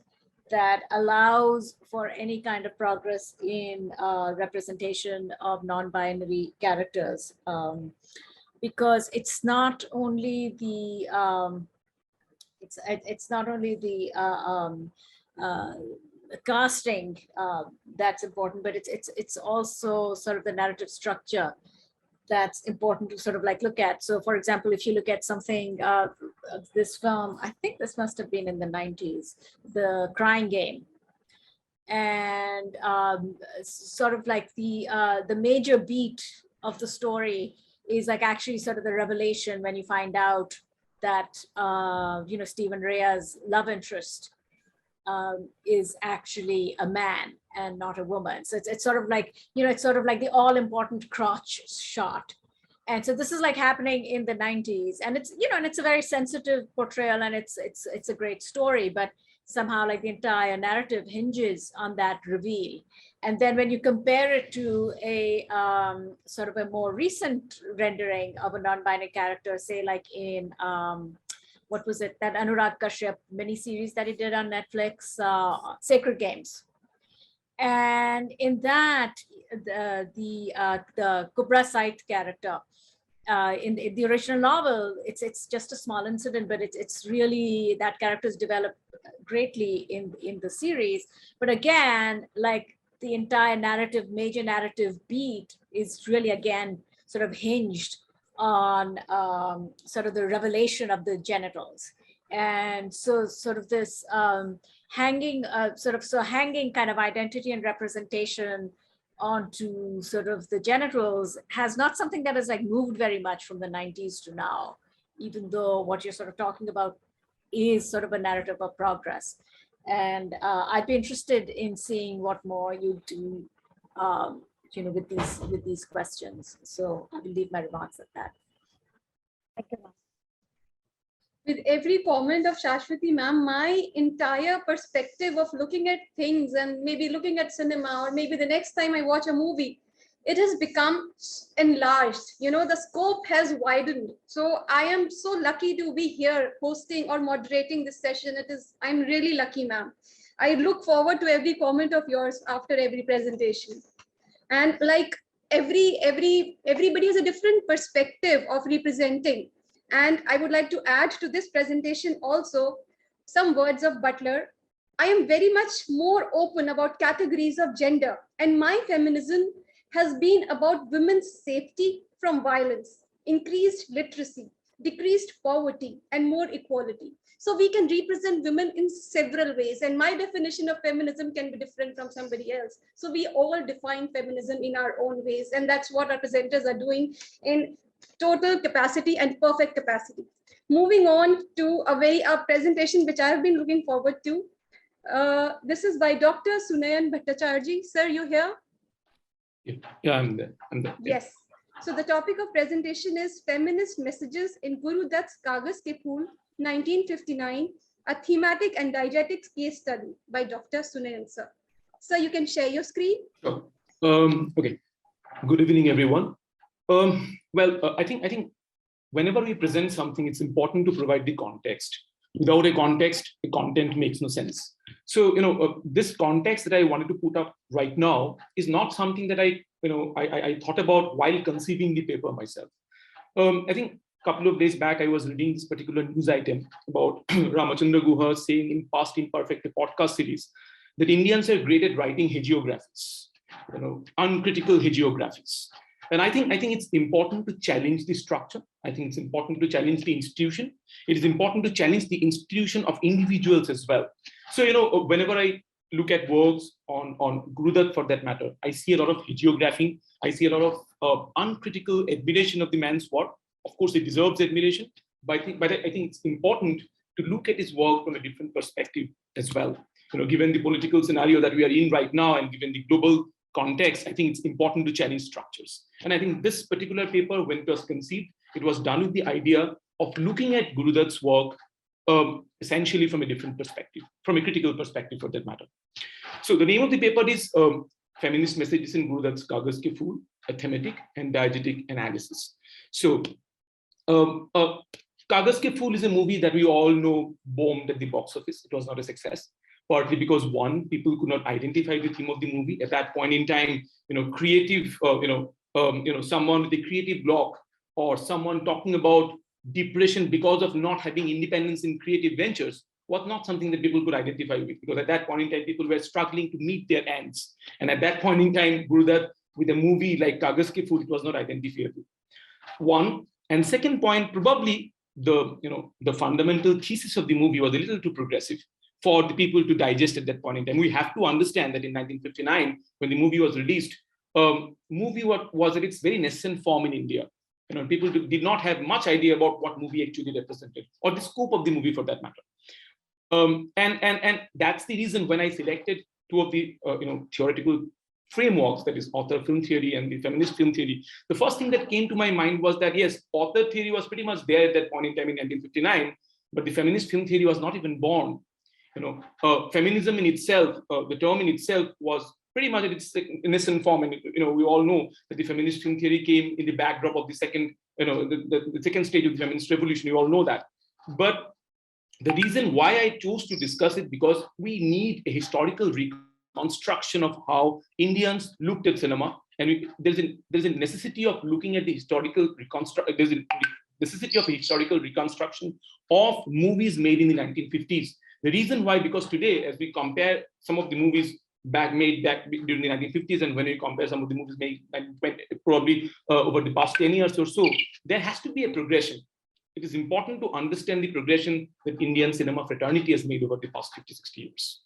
that allows for any kind of progress in representation of non-binary characters? Because it's not only the casting that's important, but it's also sort of the narrative structure that's important to sort of like look at. So for example, if you look at something, this film, I think this must have been in the 90s, The Crying Game. And sort of like the major beat of the story is like actually sort of the revelation when you find out that, Stephen Rea's love interest is actually a man and not a woman. So it's sort of like, it's sort of like the all important crotch shot. And so this is like happening in the 90s, and it's, and it's a very sensitive portrayal, and it's a great story, but somehow like the entire narrative hinges on that reveal. And then when you compare it to a sort of a more recent rendering of a non-binary character, say like in, what was it, that Anurag Kashyap miniseries that he did on Netflix, Sacred Games. And in that, the Kubra Sait character, in the original novel, it's just a small incident, but it's really, that character is developed greatly in the series. But again, like the entire narrative, major narrative beat is really again sort of hinged on sort of the revelation of the genitals. And so sort of this hanging kind of identity and representation onto sort of the genitals has not something that has like moved very much from the 90s to now, even though what you're sort of talking about is sort of a narrative of progress. And I'd be interested in seeing what more you do, you know, with these questions. So I will leave my remarks at that. Thank you, ma'am. With every comment of Shashwati ma'am, my entire perspective of looking at things and maybe looking at cinema, or maybe the next time I watch a movie, it has become enlarged. You know, the scope has widened. So I am so lucky to be here hosting or moderating this session. I'm really lucky, ma'am. I look forward to every comment of yours after every presentation. And like everybody has a different perspective of representing. And I would like to add to this presentation also some words of Butler. I am very much more open about categories of gender, and my feminism has been about women's safety from violence, increased literacy, decreased poverty, and more equality. So we can represent women in several ways, and my definition of feminism can be different from somebody else. So we all define feminism in our own ways, and that's what our presenters are doing in total capacity and perfect capacity. Moving on to a presentation which I've been looking forward to. This is by Dr. Sunayan Bhattacharjee. Sir, you here? Yeah, I'm there. Yes. So the topic of presentation is Feminist Messages in Guru Dutt's Kagaz Ke Phool, 1959, a thematic and diegetic case study by Dr. Sunayan, sir. Sir, you can share your screen. Sure. Okay. Good evening, everyone. I think whenever we present something, it's important to provide the context. Without a context, the content makes no sense. So, this context that I wanted to put up right now is not something that I thought about while conceiving the paper myself. I think a couple of days back, I was reading this particular news item about Ramachandra Guha saying in past Imperfect podcast series that Indians are great at writing hagiographies, uncritical hagiographies. And I think it's important to challenge the structure. I think it's important to challenge the institution. It is important to challenge the institution of individuals as well. So, whenever I look at works on Guru Dutt for that matter, I see a lot of hagiographing. I see a lot of uncritical admiration of the man's work. Of course, it deserves admiration, but I think it's important to look at his work from a different perspective as well. Given the political scenario that we are in right now and given the global context, I think it's important to challenge structures. And I think this particular paper, when it was conceived, it was done with the idea of looking at Guru Dutt's work essentially from a different perspective, from a critical perspective for that matter. So the name of the paper is Feminist Messages in Guru Dutt's Kagaz Ke Phool, a thematic and diegetic analysis. So Kagaz Ke Phool is a movie that we all know bombed at the box office. It was not a success. Partly because one, people could not identify the theme of the movie at that point in time. Creative, someone with a creative block or someone talking about depression because of not having independence in creative ventures was not something that people could identify with, because at that point in time, people were struggling to meet their ends. And at that point in time, Guru Dutt, with a movie like Kagaz Ke Phool, it was not identifiable. One, and second point, probably the fundamental thesis of the movie was a little too progressive for the people to digest at that point in time. We have to understand that in 1959, when the movie was released, movie was at its very nascent form in India. People did not have much idea about what movie actually represented, or the scope of the movie for that matter. And that's the reason when I selected two of the theoretical frameworks, that is author film theory and the feminist film theory, the first thing that came to my mind was that yes, author theory was pretty much there at that point in time in 1959, but the feminist film theory was not even born. Feminism in itself, the term in itself was pretty much at its nascent form. And, we all know that the feminist film theory came in the backdrop of the second, the second stage of the feminist revolution. You all know that. But the reason why I chose to discuss it, because we need a historical reconstruction of how Indians looked at cinema. And there's a necessity of looking at the historical reconstruction. There's a necessity of a historical reconstruction of movies made in the 1950s. The reason why, because today, as we compare some of the movies made back during the 1950s, and when we compare some of the movies made probably over the past 10 years or so, there has to be a progression. It is important to understand the progression that Indian cinema fraternity has made over the past 50, 60 years.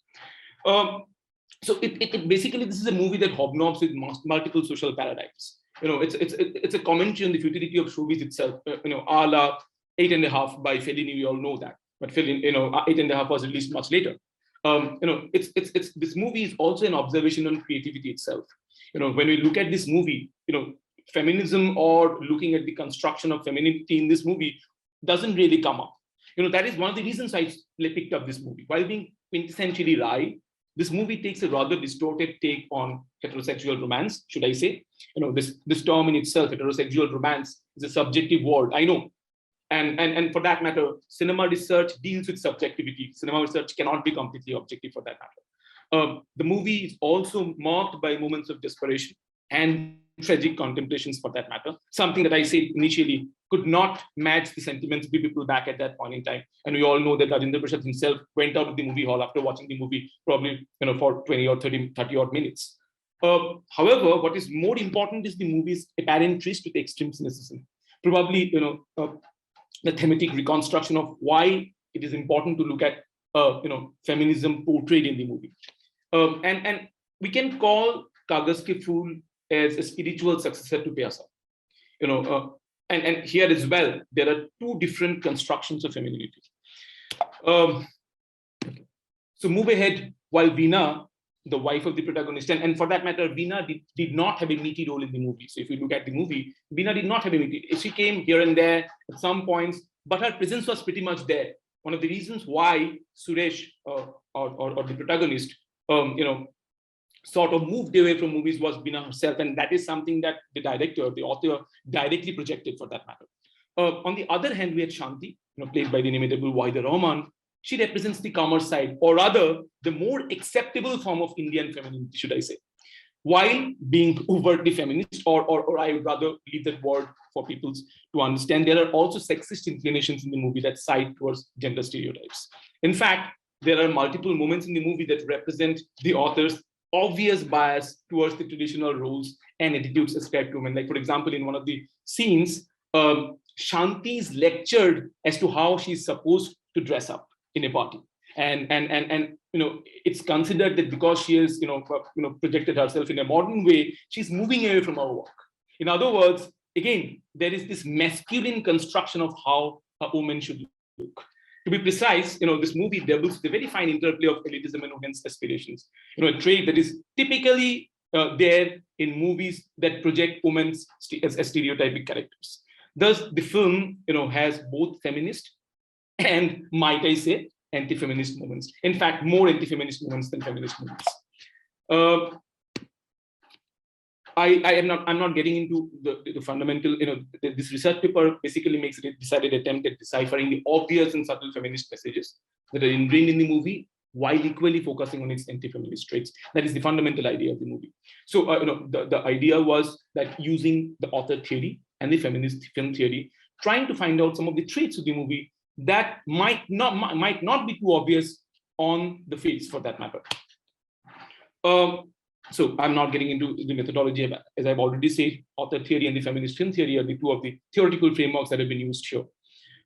So it basically, this is a movie that hobnobs with multiple social paradigms. It's a commentary on the futility of showbiz itself. A la 8.5 by Fellini, we all know that. But Fellini, 8.5 was released much later. This movie is also an observation on creativity itself. When we look at this movie, feminism or looking at the construction of femininity in this movie doesn't really come up. That is one of the reasons I picked up this movie. While being quintessentially wry, this movie takes a rather distorted take on heterosexual romance, should I say. This term in itself, heterosexual romance, is a subjective word, I know. And for that matter, cinema research deals with subjectivity. Cinema research cannot be completely objective for that matter. The movie is also marked by moments of desperation and tragic contemplations for that matter. Something that I said initially could not match the sentiments of people back at that point in time. And we all know that Rajendra Prasad himself went out of the movie hall after watching the movie probably for 20 or 30 odd minutes. However, what is more important is the movie's apparent twist with extreme cynicism. Probably, the thematic reconstruction of why it is important to look at, feminism portrayed in the movie. And we can call Kagaz Ke Phool as a spiritual successor to Pyasa. And here as well, there are two different constructions of femininity. So move ahead, while Veena, the wife of the protagonist, and for that matter, Veena did not have a meaty role in the movie. So if you look at the movie, Veena did not have a meaty. She came here and there at some points, but her presence was pretty much there. One of the reasons why Suresh or the protagonist, sort of moved away from movies was Veena herself, and that is something that the director, the author, directly projected for that matter. On the other hand, we had Shanti, played by the inimitable Wahida Rahman. She represents the commerce side, or rather, the more acceptable form of Indian femininity, should I say, while being overtly feminist, or I would rather leave that word for people to understand. There are also sexist inclinations in the movie that side towards gender stereotypes. In fact, there are multiple moments in the movie that represent the author's obvious bias towards the traditional roles and attitudes ascribed to women. Like, for example, in one of the scenes, Shanti is lectured as to how she's supposed to dress up in a party. And it's considered that because she has projected herself in a modern way, she's moving away from her work. In other words, again, there is this masculine construction of how a woman should look. To be precise, this movie doubles the very fine interplay of elitism and women's aspirations. A trait that is typically there in movies that project women as stereotypic characters. Thus, the film, has both feminist and, might I say, anti-feminist moments. In fact, more anti-feminist moments than feminist moments. I'm not getting into the fundamental, this research paper basically makes a decided attempt at deciphering the obvious and subtle feminist messages that are ingrained in the movie, while equally focusing on its anti-feminist traits. That is the fundamental idea of the movie. So, the idea was that using the author theory and the feminist film theory, trying to find out some of the traits of the movie that might not be too obvious on the face, for that matter. So I'm not getting into the methodology. As I've already said, author theory and the feminist film theory are the two of the theoretical frameworks that have been used here.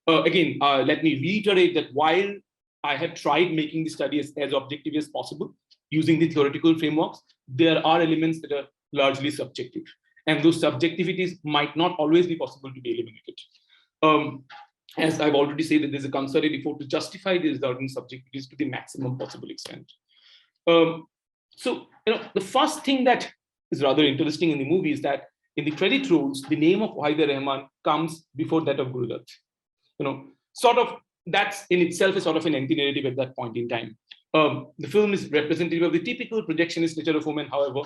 Again, let me reiterate that while I have tried making the study as objective as possible using the theoretical frameworks, there are elements that are largely subjective. And those subjectivities might not always be possible to be eliminated. As I've already said, that there's a concerted effort to justify the resulting subjectivities to the maximum possible extent. So, the first thing that is rather interesting in the movie is that in the credit rolls, the name of Wahida Rahman comes before that of Guru Dutt. Sort of, that's in itself a sort of an anti-narrative at that point in time. The film is representative of the typical projectionist nature of women. However,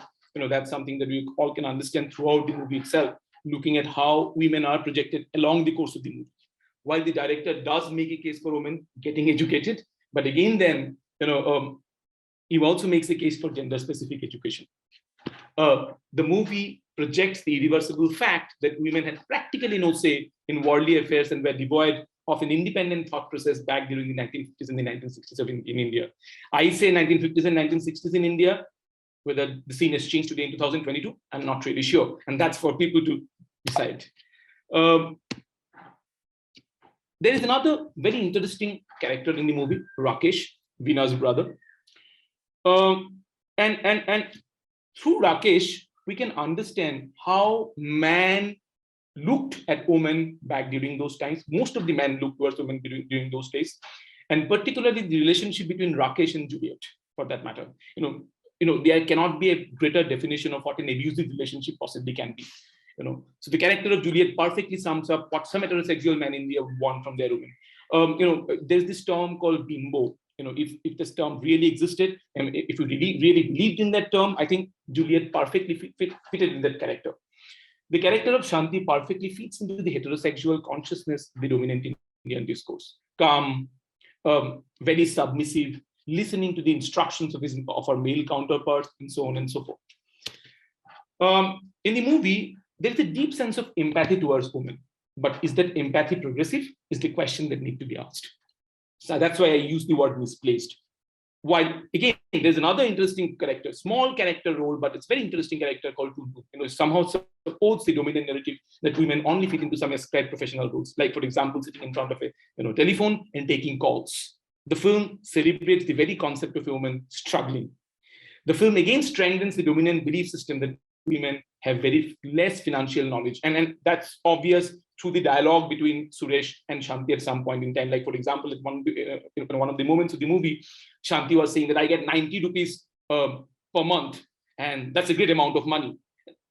that's something that we all can understand throughout the movie itself, looking at how women are projected along the course of the movie. While the director does make a case for women getting educated, but again, then, he also makes a case for gender-specific education. The movie projects the irreversible fact that women had practically no say in worldly affairs and were devoid of an independent thought process back during the 1950s and the 1960s in India. I say 1950s and 1960s in India. Whether the scene has changed today in 2022, I'm not really sure. And that's for people to decide. There is another very interesting character in the movie, Rakesh, Veena's brother. And And through Rakesh, we can understand how man looked at women back during those times. Most of the men looked towards women during those days, and particularly the relationship between Rakesh and Juliet, for that matter. There cannot be a greater definition of what an abusive relationship possibly can be. So the character of Juliet perfectly sums up what some heterosexual men in India would want from their women. There's this term called bimbo. If this term really existed, and if you really believed in that term, I think Juliet perfectly fitted in that character. The character of Shanti perfectly fits into the heterosexual consciousness, the dominant Indian discourse. Calm, very submissive, listening to the instructions of her male counterparts, and so on and so forth. In the movie, there is a deep sense of empathy towards women, but is that empathy progressive? Is the question that needs to be asked. So that's why I use the word misplaced. While again, there's another interesting character, small character role, but it's very interesting character called Tutu. Somehow supports the dominant narrative that women only fit into some ascribed professional roles, like for example, sitting in front of a telephone and taking calls. The film celebrates the very concept of a woman struggling. The film again strengthens the dominant belief system that women have very less financial knowledge, and that's obvious through the dialogue between Suresh and Shanti at some point in time. Like for example, at one of the moments of the movie, Shanti was saying that I get 90 rupees per month, and that's a great amount of money.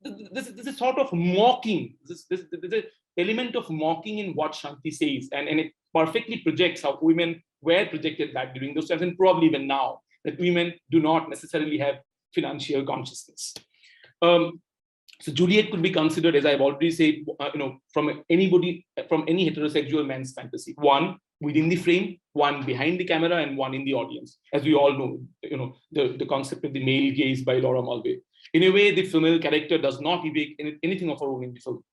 This is sort of mocking. There's an element of mocking in what Shanti says, and it perfectly projects how women were projected back during those times, and probably even now, that women do not necessarily have financial consciousness. So Juliet could be considered, as I've already said, from any heterosexual man's fantasy. One within the frame, one behind the camera, and one in the audience. As we all know, the concept of the male gaze by Laura Mulvey. In a way, the female character does not evoke anything of her own in the film.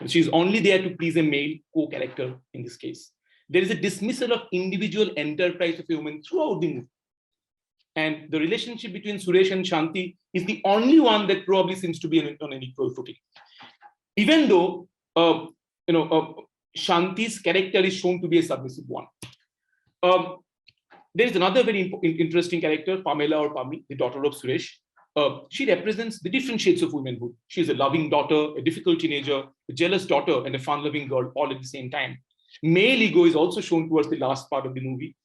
She's only there to please a male co-character in this case. There is a dismissal of individual enterprise of a woman throughout the movie. And the relationship between Suresh and Shanti is the only one that probably seems to be on an equal footing. Even though, Shanti's character is shown to be a submissive one. There is another very interesting character, Pamela or Pami, the daughter of Suresh. She represents the different shades of womanhood. She is a loving daughter, a difficult teenager, a jealous daughter, and a fun-loving girl all at the same time. Male ego is also shown towards the last part of the movie.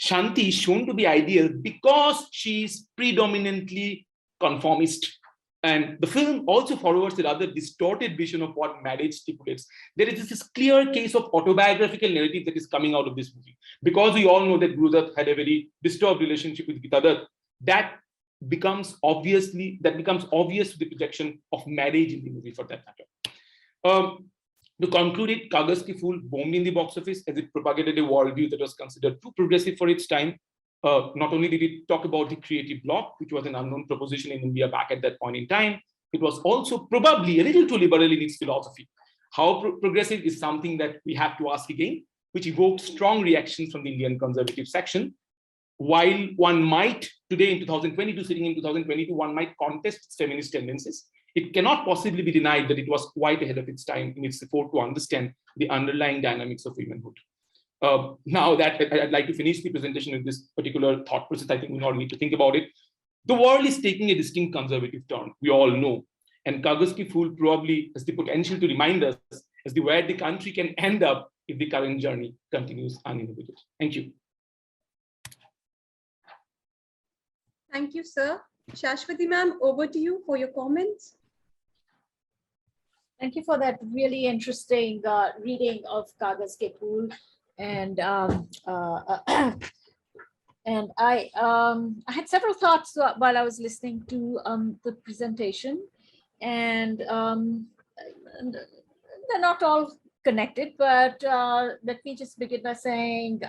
Shanti is shown to be ideal because she is predominantly conformist. And the film also forwards a rather distorted vision of what marriage stipulates. There is this clear case of autobiographical narrative that is coming out of this movie. Because we all know that Gurudat had a very disturbed relationship with Gita Dutt, that becomes obvious to the projection of marriage in the movie, for that matter. To conclude it, Kagaz Ki Phool bombed in the box office as it propagated a worldview that was considered too progressive for its time. Not only did it talk about the creative bloc, which was an unknown proposition in India back at that point in time, it was also probably a little too liberal in its philosophy. How progressive is something that we have to ask again, which evoked strong reactions from the Indian conservative section. While one might, today in 2022, sitting in 2022, one might contest its feminist tendencies, it cannot possibly be denied that it was quite ahead of its time in its effort to understand the underlying dynamics of womanhood. Now that I'd like to finish the presentation with this particular thought process, I think we all need to think about it. The world is taking a distinct conservative turn, we all know. And Kagaz Ki Phool probably has the potential to remind us as to where the country can end up if the current journey continues uninhibited. Thank you. Thank you, sir. Shashwati ma'am, over to you for your comments. Thank you for that really interesting reading of Kagaz Ki Phool. And I had several thoughts while I was listening to the presentation, and they're not all connected, but let me just begin by saying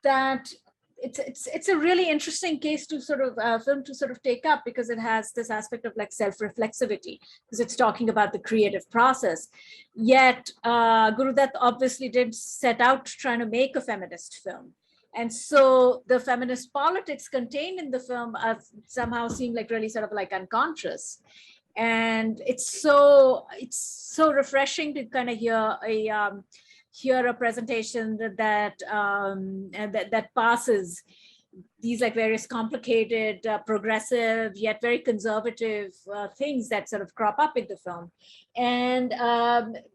that it's a really interesting case to sort of film to sort of take up, because it has this aspect of like self-reflexivity, because it's talking about the creative process. Yet Gurudat obviously did set out trying to make a feminist film. And so the feminist politics contained in the film somehow seem like really sort of like unconscious. And it's so refreshing to kind of hear a presentation that passes these like various complicated, progressive, yet very conservative things that sort of crop up in the film. And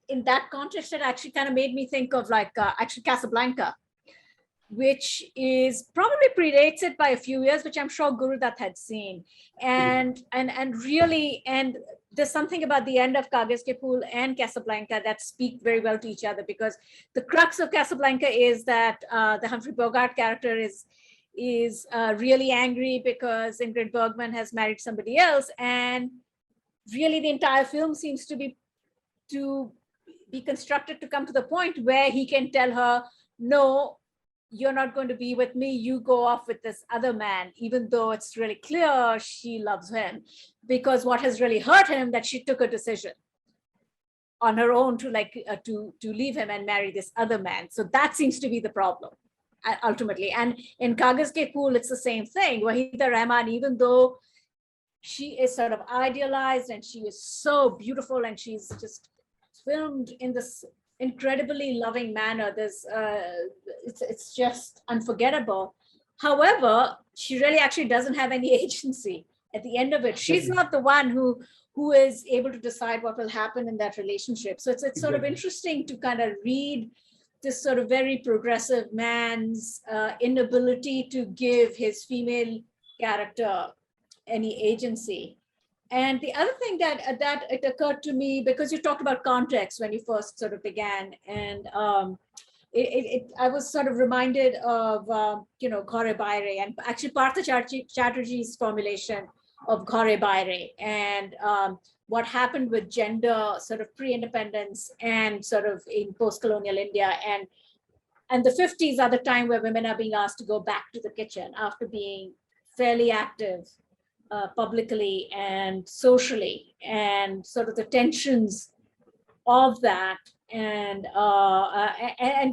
in that context, it actually kind of made me think of like actually Casablanca, which is probably predates it by a few years, which I'm sure Gurudat had seen. And really, and there's something about the end of Kagaz Ke Phool and Casablanca that speak very well to each other, because the crux of Casablanca is that the Humphrey Bogart character is really angry because Ingrid Bergman has married somebody else. And really the entire film seems to be constructed to come to the point where he can tell her, no, you're not going to be with me, you go off with this other man, even though it's really clear she loves him. Because what has really hurt him, that she took a decision on her own to leave him and marry this other man. So that seems to be the problem ultimately. And in Kagaz Ke Phool, it's the same thing. Wahida Rahman, even though she is sort of idealized and she is so beautiful and she's just filmed in this incredibly loving manner, it's just unforgettable. However, she really actually doesn't have any agency at the end of it. She's not the one who is able to decide what will happen in that relationship. So it's sort of interesting to kind of read this sort of very progressive man's inability to give his female character any agency. And the other thing that it occurred to me, because you talked about context when you first sort of began, and I was sort of reminded of Ghare Baire, and actually Partha Chatterjee's formulation of Ghare Baire, and what happened with gender sort of pre-independence and sort of in post-colonial India, and the 50s are the time where women are being asked to go back to the kitchen after being fairly active publicly and socially, and sort of the tensions of that, and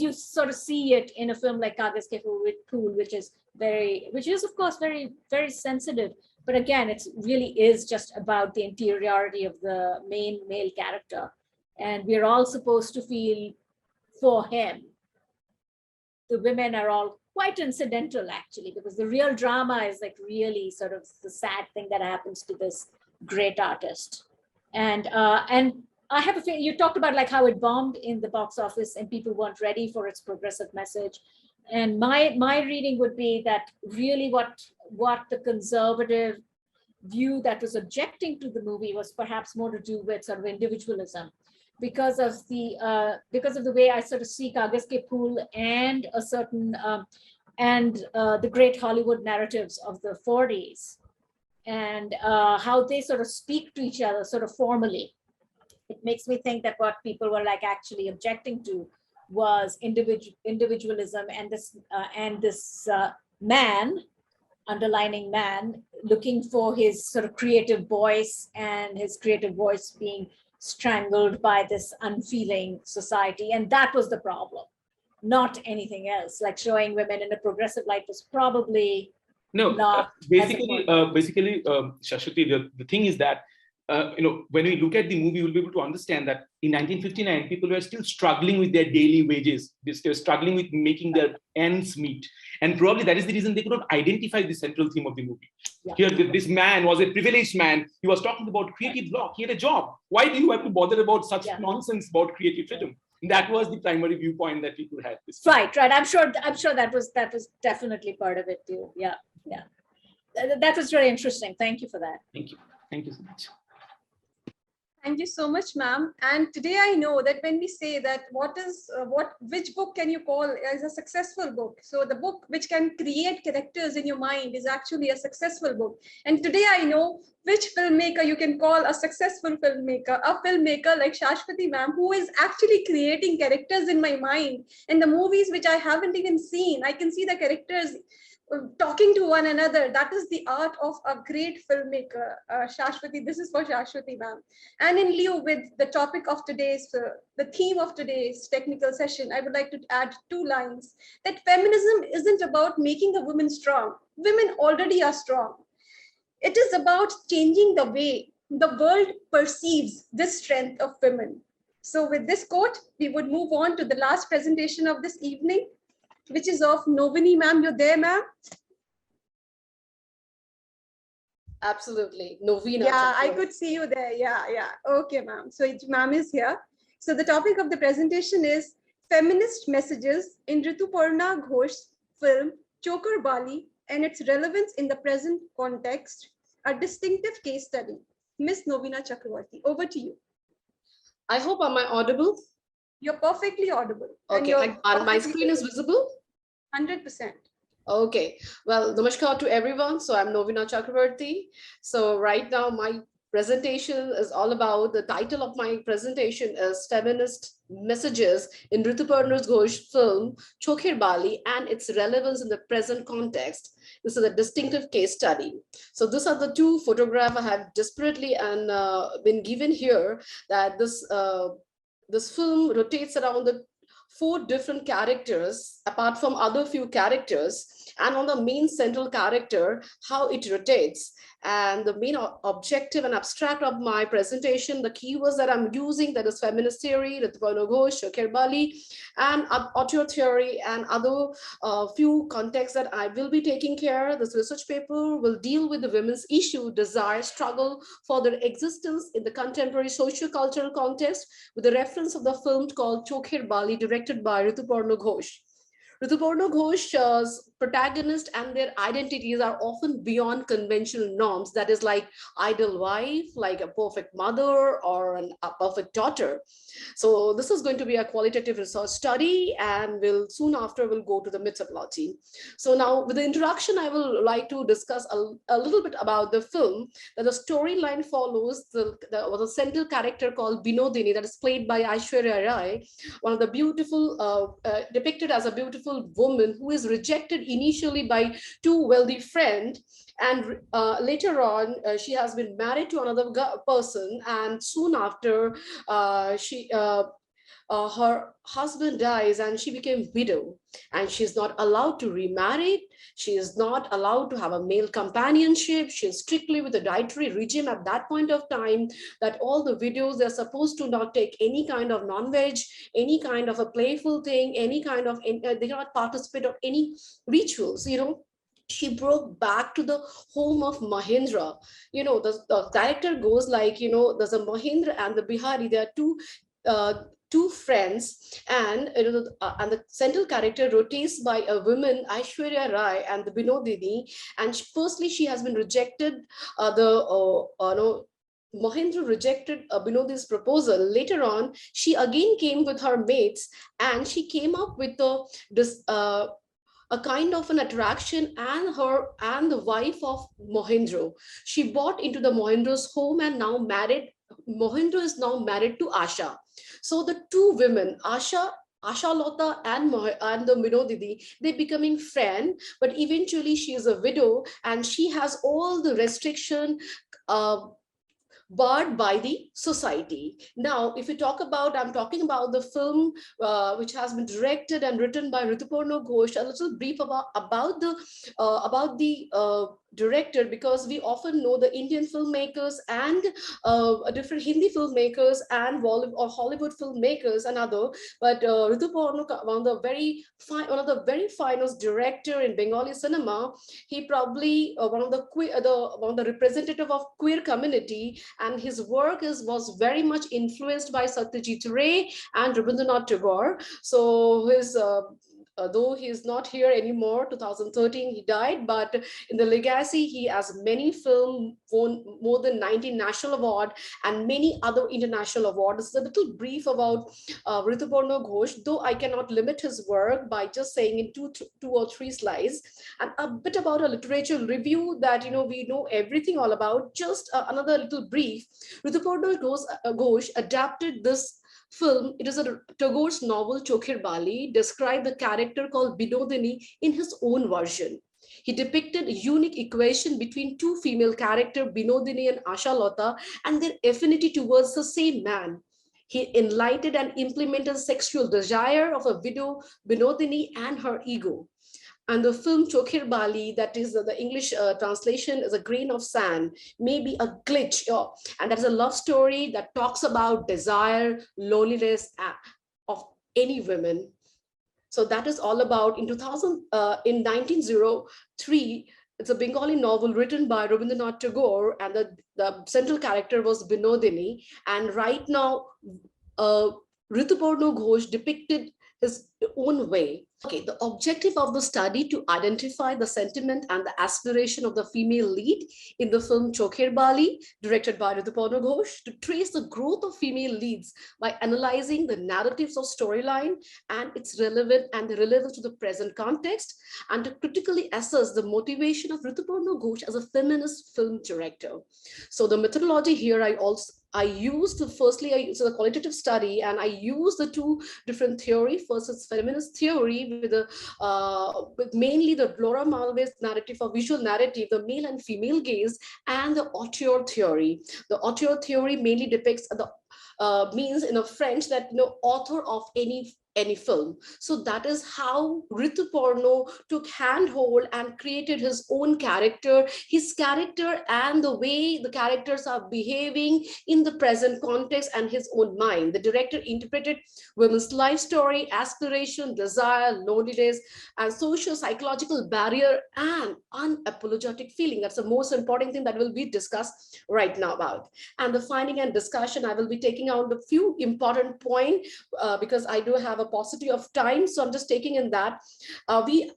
you sort of see it in a film like Kagaz Ke Phool, which is of course very, very sensitive, but again, it really is just about the interiority of the main male character, and we're all supposed to feel for him. The women are all quite incidental, actually, because the real drama is like really sort of the sad thing that happens to this great artist. And I have a feeling, you talked about like how it bombed in the box office and people weren't ready for its progressive message. And my reading would be that really what the conservative view that was objecting to the movie was perhaps more to do with sort of individualism, because of the way I sort of see Kagaz Ke Phool and a certain the great Hollywood narratives of the 40s, and how they sort of speak to each other sort of formally. It makes me think that what people were like actually objecting to was individualism and this man, underlining man, looking for his sort of creative voice, and his creative voice being strangled by this unfeeling society. And that was the problem, not anything else. Like showing women in a progressive light was probably not basically Shashwati, the thing is that when we look at the movie, we'll be able to understand that in 1959, people were still struggling with their daily wages. They were struggling with making their ends meet. And probably that is the reason they could not identify the central theme of the movie. Yeah. Here, this man was a privileged man. He was talking about creative block. He had a job. Why do you have to bother about such nonsense about creative freedom? And that was the primary viewpoint that people had. Right. I'm sure that was definitely part of it too. Yeah. That was very interesting. Thank you for that. Thank you. Thank you so much. Thank you so much, ma'am. And today I know that when we say that which book can you call as a successful book? So the book which can create characters in your mind is actually a successful book. And today I know which filmmaker you can call a successful filmmaker, a filmmaker like Shashwati ma'am, who is actually creating characters in my mind. In the movies which I haven't even seen, I can see the characters talking to one another. That is the art of a great filmmaker. Shashwati, this is for Shashwati ma'am. And in lieu with the topic of today's, the theme of today's technical session, I would like to add 2 lines, that feminism isn't about making a woman strong. Women already are strong. It is about changing the way the world perceives this strength of women. So with this quote, we would move on to the last presentation of this evening, which is of Novini ma'am. You're there, ma'am? Absolutely. Novina. Yeah, I could see you there. Yeah, yeah. Okay, ma'am. So ma'am is here. So the topic of the presentation is feminist messages in Rituparna Ghosh's film Choker Bali and its relevance in the present context, a distinctive case study. Miss Novina Chakravarti, over to you. I hope, am I audible? You're perfectly audible. Okay, and my screen is visible? 100%. Okay, well, namaskar to everyone. So I'm Novina Chakravarti. So right now my presentation is all about, the title of my presentation is Feminist Messages in Rituparna Ghosh's film Choker Bali and its relevance in the present context. This is a distinctive case study. So these are the two photographs I have desperately and been given here, that this film rotates around the 4 different characters apart from other few characters, and on the main central character, how it rotates. And the main objective and abstract of my presentation, the keywords that I'm using, that is feminist theory, Rituparna Ghosh, Choker Bali, and auteur theory, and other few contexts that I will be taking care. This research paper will deal with the women's issue, desire, struggle for their existence in the contemporary socio-cultural context, with the reference of the film called Choker Bali, directed by Rituparna Ghosh. Rituparna Ghosh's protagonists and their identities are often beyond conventional norms, that is like ideal wife, like a perfect mother, or a perfect daughter. So this is going to be a qualitative research study, and soon after we'll go to the methodology. So now with the introduction, I will like to discuss a little bit about the film. That the storyline follows the central character called Binodini, that is played by Aishwarya Rai, one of the beautiful, depicted as a beautiful woman who is rejected initially by 2 wealthy friends, and later on she has been married to another person, and soon after her husband dies and she became widow, and she's not allowed to remarry. She is not allowed to have a male companionship. She is strictly with the dietary regime at that point of time, that all the widows, they're supposed to not take any kind of non-veg, any kind of a playful thing, any kind of, they cannot participate of any rituals, She broke back to the home of Mahendra. The character goes like, there's a Mahendra and the Bihari. There are two friends, and and the central character rotates by a woman, Aishwarya Rai, and the Binodini. And firstly, she has been rejected. Mahendra rejected Binodini's proposal. Later on, she again came with her mates, and she came up with a kind of an attraction, and the wife of Mahendra. She bought into the Mahendra's home and now married. Mahendra is now married to Asha. So the 2 women, Asha Lota and the Binodini, they becoming friends, but eventually she is a widow and she has all the restriction barred by the society. Now, if you talk about, I'm talking about the film which has been directed and written by Rituparna Ghosh. A little brief about the director, because we often know the Indian filmmakers and different Hindi filmmakers and Hollywood filmmakers and other, but Rituparna, one of the very finest director in Bengali cinema. He probably one of the representative of queer community, and his work was very much influenced by Satyajit Ray and Rabindranath Tagore. So his though he is not here anymore, 2013 he died, but in the legacy he has many films, won more than 19 national awards and many other international awards. This is a little brief about Rituparna Ghosh, though I cannot limit his work by just saying in two or three slides. And a bit about a literature review that we know everything all about. Just another little brief. Rituparna Ghosh adapted this film. It is a Tagore's novel Choker Bali, described the character called Binodini in his own version. He depicted a unique equation between 2 female characters, Binodini and Asha Lota, and their affinity towards the same man. He enlightened and implemented sexual desire of a widow, Binodini, and her ego. And the film Choker Bali, that is the English translation, is a grain of sand, maybe a glitch. And that is a love story that talks about desire, loneliness of any women. So that is all about. In 1903, It's a Bengali novel written by Rabindranath Tagore, and the central character was Binodini. And right now, Rituparno Ghosh depicted his own way. Okay, the objective of the study to identify the sentiment and the aspiration of the female lead in the film Chokher Bali, directed by Rituparno Ghosh, to trace the growth of female leads by analyzing the narratives of storyline and its relevance and the relevance to the present context, and to critically assess the motivation of Rituparno Ghosh as a feminist film director. So the methodology here, I used the qualitative study, and I used the two different theory. First, it's feminist theory with mainly the Laura Mulvey's narrative or visual narrative, the male and female gaze, and the auteur theory. The auteur theory mainly depicts the means in a French that author of any film. So that is how Rituparno took handhold and created his own character, and the way the characters are behaving in the present context and his own mind. The director interpreted women's life story, aspiration, desire, loneliness, and social psychological barrier and unapologetic feeling. That's the most important thing that will be discussed right now about. And the finding and discussion, I will be taking out a few important points because I do have a paucity of time, so I'm just taking in that we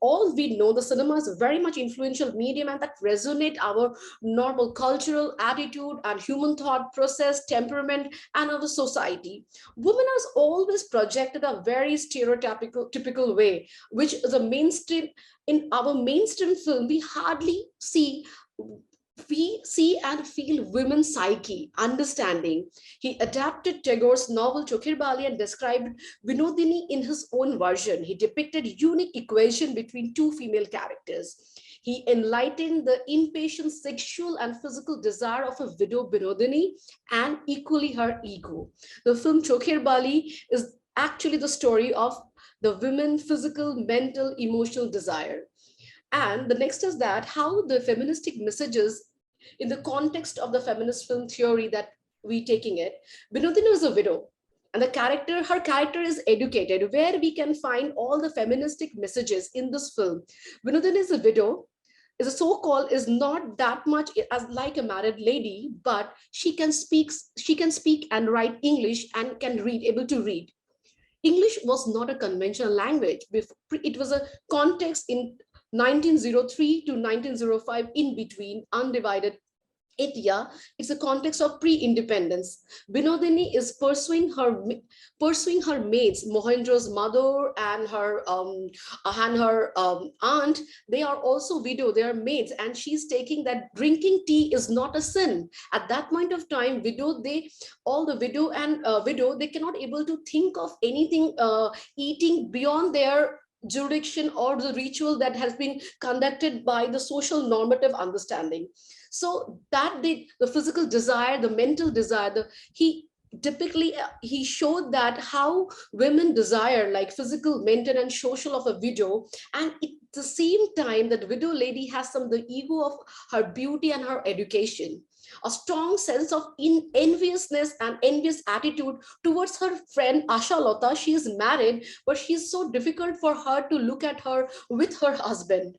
know the cinema is a very much influential medium, and that resonate our normal cultural attitude and human thought process, temperament, and our society. Women are always projected a very stereotypical way, which is a mainstream. In our mainstream film, we see and feel women's psyche, understanding. He adapted Tagore's novel Chokher Bali and described Vinodini in his own version. He depicted unique equation between two female characters. He enlightened the impatient sexual and physical desire of a widow Binodini and equally her ego. The film Chokher Bali is actually the story of the women's physical, mental, emotional desire. And the next is that how the feministic messages in the context of the feminist film theory that we taking it, Binodini is a widow, and her character is educated, where we can find all the feministic messages in this film. Binodini is a widow, is not that much as like a married lady, but she can speak and write English and able to read. English was not a conventional language. It was a context in 1903 to 1905, in between undivided India. It's a context of pre-independence. Binodini is pursuing her maids, Mohendro's mother and her aunt. They are also widow. They are maids, and she's taking that drinking tea is not a sin. At that point of time, they cannot able to think of anything eating beyond their jurisdiction or the ritual that has been conducted by the social normative understanding. So that the physical desire, the mental desire, he showed that how women desire like physical, mental, and social of a widow, and at the same time that widow lady has the ego of her beauty and her education. A strong sense of enviousness and envious attitude towards her friend Asha Lata. She is married, but she's so difficult for her to look at her with her husband.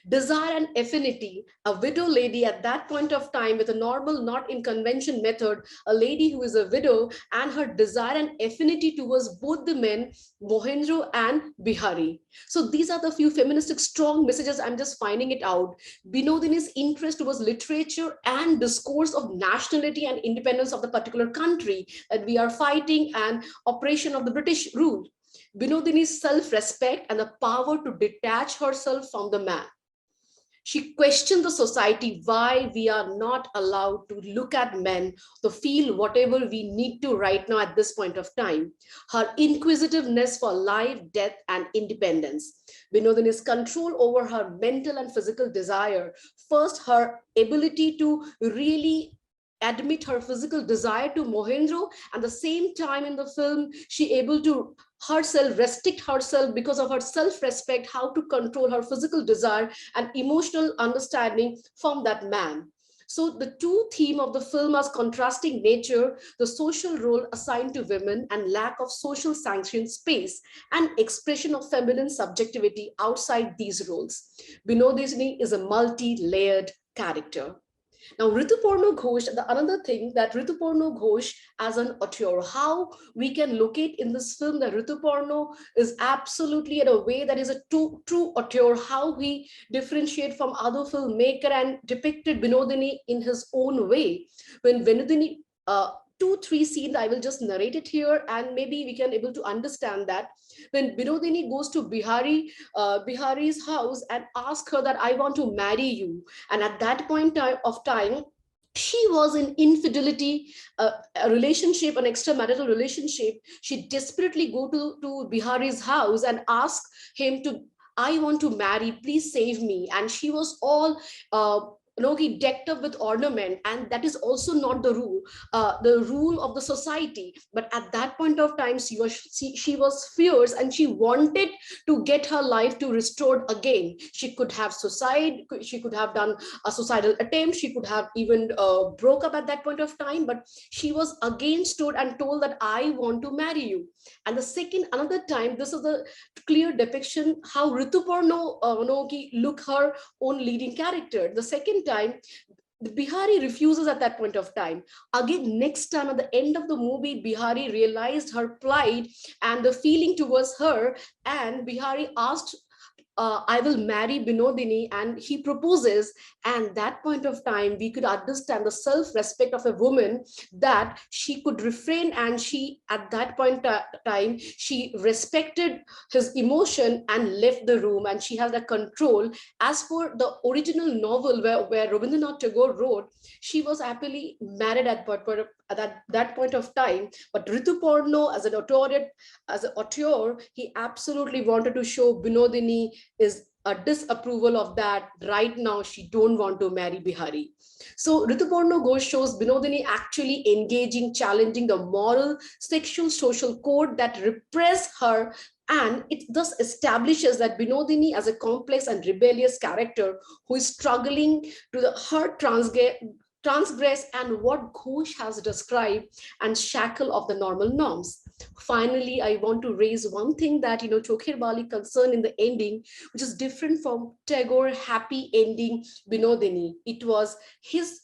Desire and affinity, a widow lady at that point of time with a normal, not in convention method, a lady who is a widow, and her desire and affinity towards both the men, Mohendro and Bihari. So these are the few feministic strong messages. I'm just finding it out. Binodini's interest was literature and discourse of nationality and independence of the particular country that we are fighting and oppression of the British rule. Binodini's self-respect and the power to detach herself from the man. She questioned the society, why we are not allowed to look at men, to feel whatever we need to right now at this point of time. Her inquisitiveness for life, death, and independence. Binodini's control over her mental and physical desire. First, her ability to really admit her physical desire to Mohendro, and the same time in the film, she able to herself restrict herself because of her self-respect, how to control her physical desire and emotional understanding from that man. So the two themes of the film are contrasting nature, the social role assigned to women, and lack of social sanction space and expression of feminine subjectivity outside these roles. Binodini is a multi-layered character. Now, Rituparno Ghosh, the another thing that Rituparno Ghosh as an auteur, how we can locate in this film that Rituparno is absolutely in a way that is a true auteur, how he differentiate from other filmmaker and depicted Binodini in his own way. When Binodini, 2-3 scenes, I will just narrate it here and maybe we can able to understand that. When Binodini goes to Bihari's house and asks her that I want to marry you. And at that point of time, she was in infidelity, a relationship, an extramarital relationship. She desperately go to Bihari's house and ask him to, I want to marry, please save me. And she was all, he decked up with ornament, and that is also not the rule of the society. But at that point of time, she was fierce and she wanted to get her life to restored again. She could have suicide, she could have done a suicidal attempt, she could have even broke up at that point of time, but she was again stood and told that I want to marry you. And the second, another time, this is the clear depiction how Rituparno look her own leading character. The second time, the Bihari refuses at that point of time. Again, next time at the end of the movie, Bihari realized her plight and the feeling towards her, and Bihari asked, I will marry Binodini, and he proposes. And that point of time, we could understand the self-respect of a woman, that she could refrain, and she, at that point of time, she respected his emotion and left the room, and she has the control. As for the original novel where Rabindranath Tagore wrote, she was happily married at that point of time. But Rituparno, as an auteur, he absolutely wanted to show Binodini is a disapproval of that. Right now, she don't want to marry Bihari. So Rituparno Ghosh shows Binodini actually engaging, challenging the moral, sexual, social code that repress her, and it thus establishes that Binodini as a complex and rebellious character who is struggling to transgress and what Ghosh has described and shackle of the normal norms. Finally, I want to raise one thing that, Chokhir Bali concerned in the ending, which is different from Tagore happy ending Binodini. It was his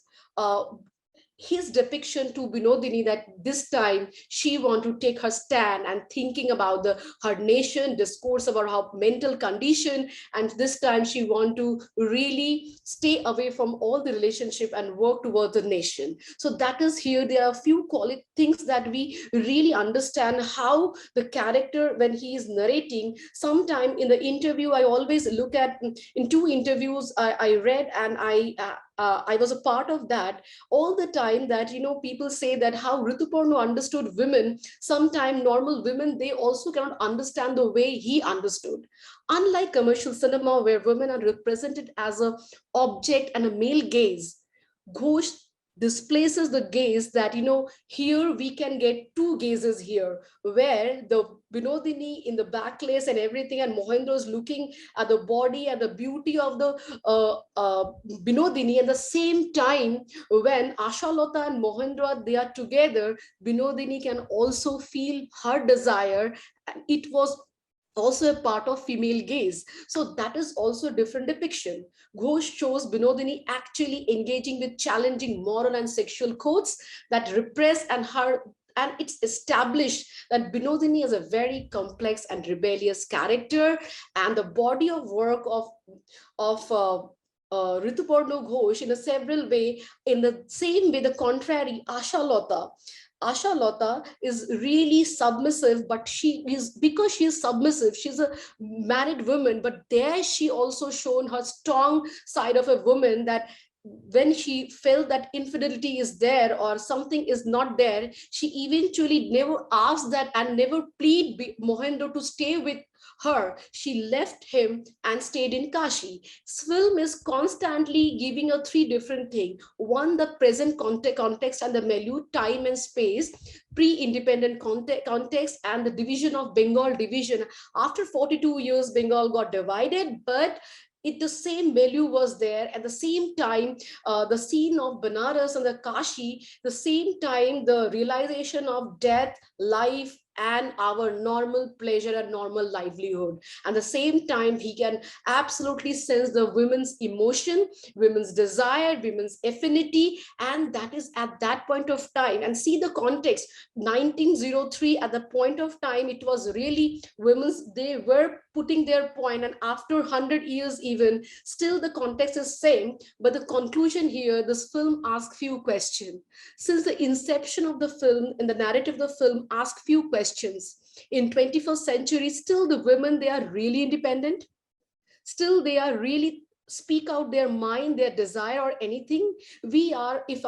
depiction to Binodini that this time she want to take her stand and thinking about her nation, discourse about her mental condition, and this time she want to really stay away from all the relationship and work towards the nation. So that is here, there are a few things that we really understand how the character, when he is narrating, sometime in the interview, I always look at, in 2 interviews I read, and I was a part of that, all the time that, people say that how Rituparno understood women, sometimes normal women, they also cannot understand the way he understood. Unlike commercial cinema where women are represented as an object and a male gaze, Ghosh displaces the gaze that, here we can get 2 gazes here, where the Binodini in the backlace and everything, and Mohendra is looking at the body and the beauty of the Binodini. At the same time, when Ashalota and Mohendra, they are together, Binodini can also feel her desire, and it was also a part of female gaze. So that is also a different depiction. Ghosh shows Binodini actually engaging with challenging moral and sexual codes that repress and it's established that Binodini is a very complex and rebellious character, and the body of work of Rituparno Ghosh in a several way, in the same way, the contrary, Ashalota is really submissive, but because she is submissive, she's a married woman, but there she also shown her strong side of a woman, that when she felt that infidelity is there or something is not there, she eventually never asked that and never plead Mohendra to stay with her. She left him and stayed in Kashi. This film is constantly giving a 3 different things. One, the present context and the milieu, time and space, pre-independent context, and the division of Bengal division. After 42 years, Bengal got divided, but the same milieu was there. At the same time, the scene of Banaras and the Kashi, the same time, the realization of death, life, and our normal pleasure and normal livelihood. And the same time, he can absolutely sense the women's emotion, women's desire, women's affinity. And that is at that point of time. And see the context, 1903, at the point of time, it was really women's, they were putting their point, and after 100 years even, still the context is same. But the conclusion here, this film asks few questions. Since the inception of the film and the narrative of the film ask few questions. In 21st century, still the women, they are really independent. Still they are really speak out their mind, their desire or anything. We are, if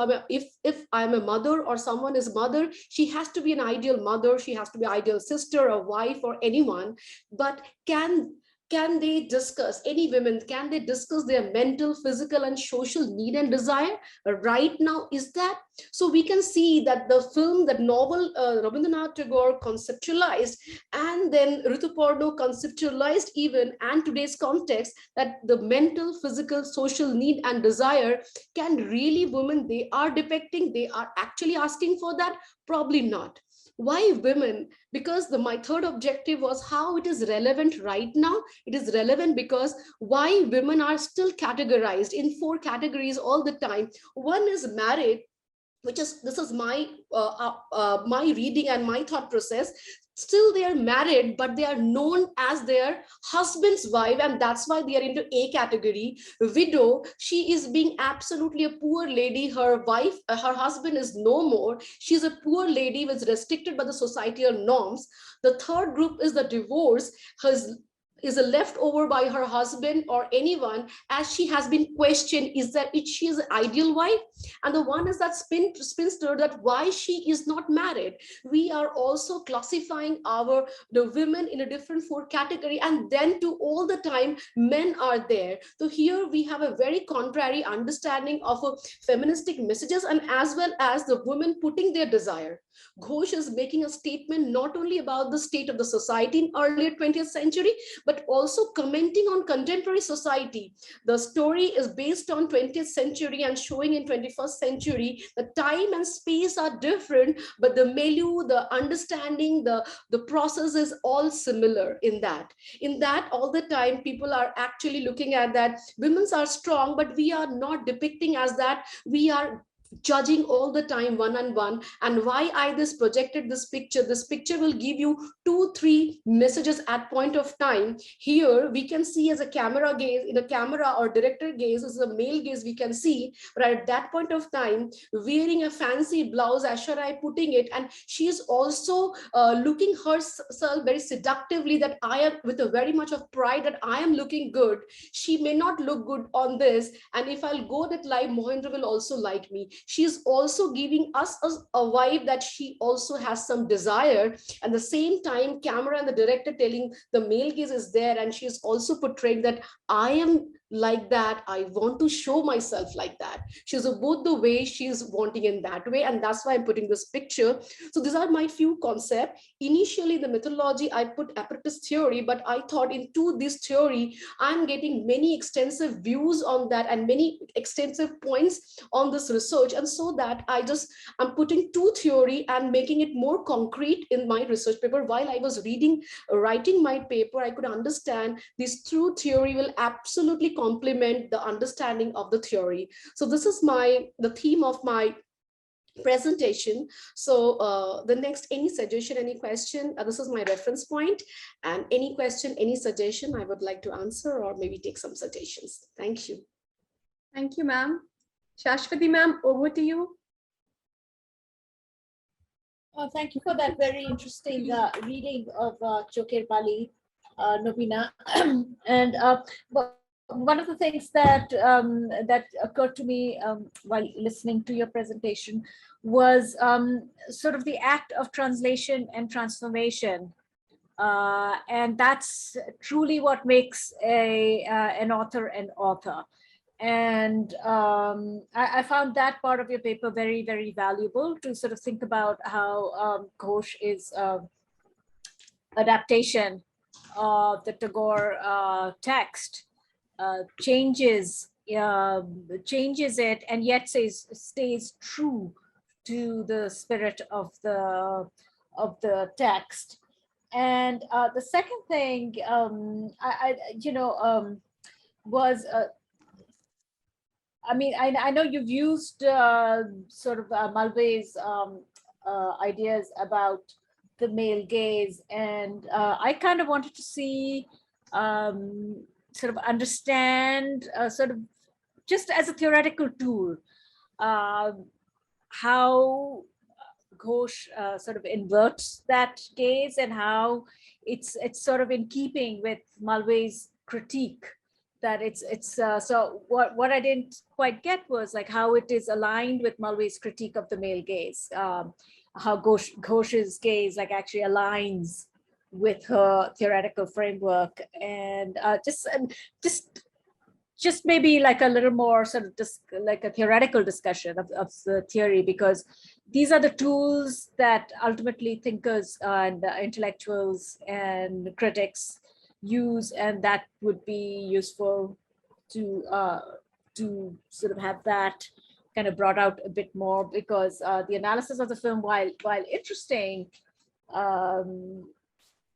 I'm a mother or someone is mother, she has to be an ideal mother, she has to be an ideal sister or wife or anyone. But can they discuss, any women, can they discuss their mental, physical and social need and desire right now? Is that? So we can see that the film, that novel, Rabindranath Tagore conceptualized, and then Rituparno conceptualized even, and today's context, that the mental, physical, social need and desire, can really women, they are depicting, they are actually asking for that? Probably not. Why women? Because my third objective was how it is relevant right now. It is relevant because why women are still categorized in 4 categories all the time. One is married, which is, this is my my reading and my thought process. Still they are married, but they are known as their husband's wife, and that's why they are into A category. Widow, she is being absolutely a poor lady. Her wife, her husband is no more. She's a poor lady, was restricted by the societal norms. The third group is the divorce. Is a leftover by her husband or anyone, as she has been questioned, is that she is an ideal wife? And the one is that spinster, that why she is not married. We are also classifying the women in a different 4 category, and then to all the time men are there. So here we have a very contrary understanding of feministic messages, and as well as the women putting their desire. Ghosh is making a statement not only about the state of the society in earlier 20th century, but also commenting on contemporary society. The story is based on 20th century and showing in 21st century. The time and space are different, but the milieu, the understanding, the process is all similar in that. In that, all the time, people are actually looking at that women are strong, but we are not depicting as that. We are judging all the time one on one. And why I projected this picture will give you 2-3 messages at point of time. Here we can see as a camera gaze, in a camera or director gaze is a male gaze we can see, but at that point of time wearing a fancy blouse, Ashara putting it, and she is also looking herself very seductively, that I am with a very much of pride that I am looking good. She may not look good on this, and if I'll go that live, Mohendra will also like me. She's also giving us a vibe that she also has some desire. At the same time, camera and the director telling the male gaze is there, and she's also portraying that I am like that, I want to show myself like that. She's both the way she's wanting in that way, and that's why I'm putting this picture. So these are my few concepts. Initially the methodology I put apparatus theory, but I thought into this theory I'm getting many extensive views on that and many extensive points on this research, and so that I'm putting 2 theory and making it more concrete in my research paper. While I was writing my paper, I could understand this through theory will absolutely complement the understanding of the theory. So this is the theme of my presentation. So the next, any suggestion, any question, this is my reference point, and any question, any suggestion I would like to answer or maybe take some suggestions. Thank you. Thank you, ma'am. Shashwati ma'am, over to you. Thank you for that very interesting reading of Chairperson, Nobina. And one of the things that that occurred to me while listening to your presentation was sort of the act of translation and transformation. And that's truly what makes an author an author. And I found that part of your paper very, very valuable to sort of think about how Ghosh is adaptation of the Tagore text changes it, and yet stays true to the spirit of the text. And the second thing, was I know you've used sort of Malve's ideas about the male gaze, and I kind of wanted to see, sort of understand, sort of just as a theoretical tool, how Ghosh sort of inverts that gaze, and how it's sort of in keeping with Malve's critique. That it's so what I didn't quite get was like how it is aligned with Malve's critique of the male gaze, how Ghosh's gaze like actually aligns with her theoretical framework, and just maybe like a little more sort of just like a theoretical discussion of the theory, because these are the tools that ultimately thinkers and intellectuals and critics use, and that would be useful to sort of have that kind of brought out a bit more, because the analysis of the film, while interesting,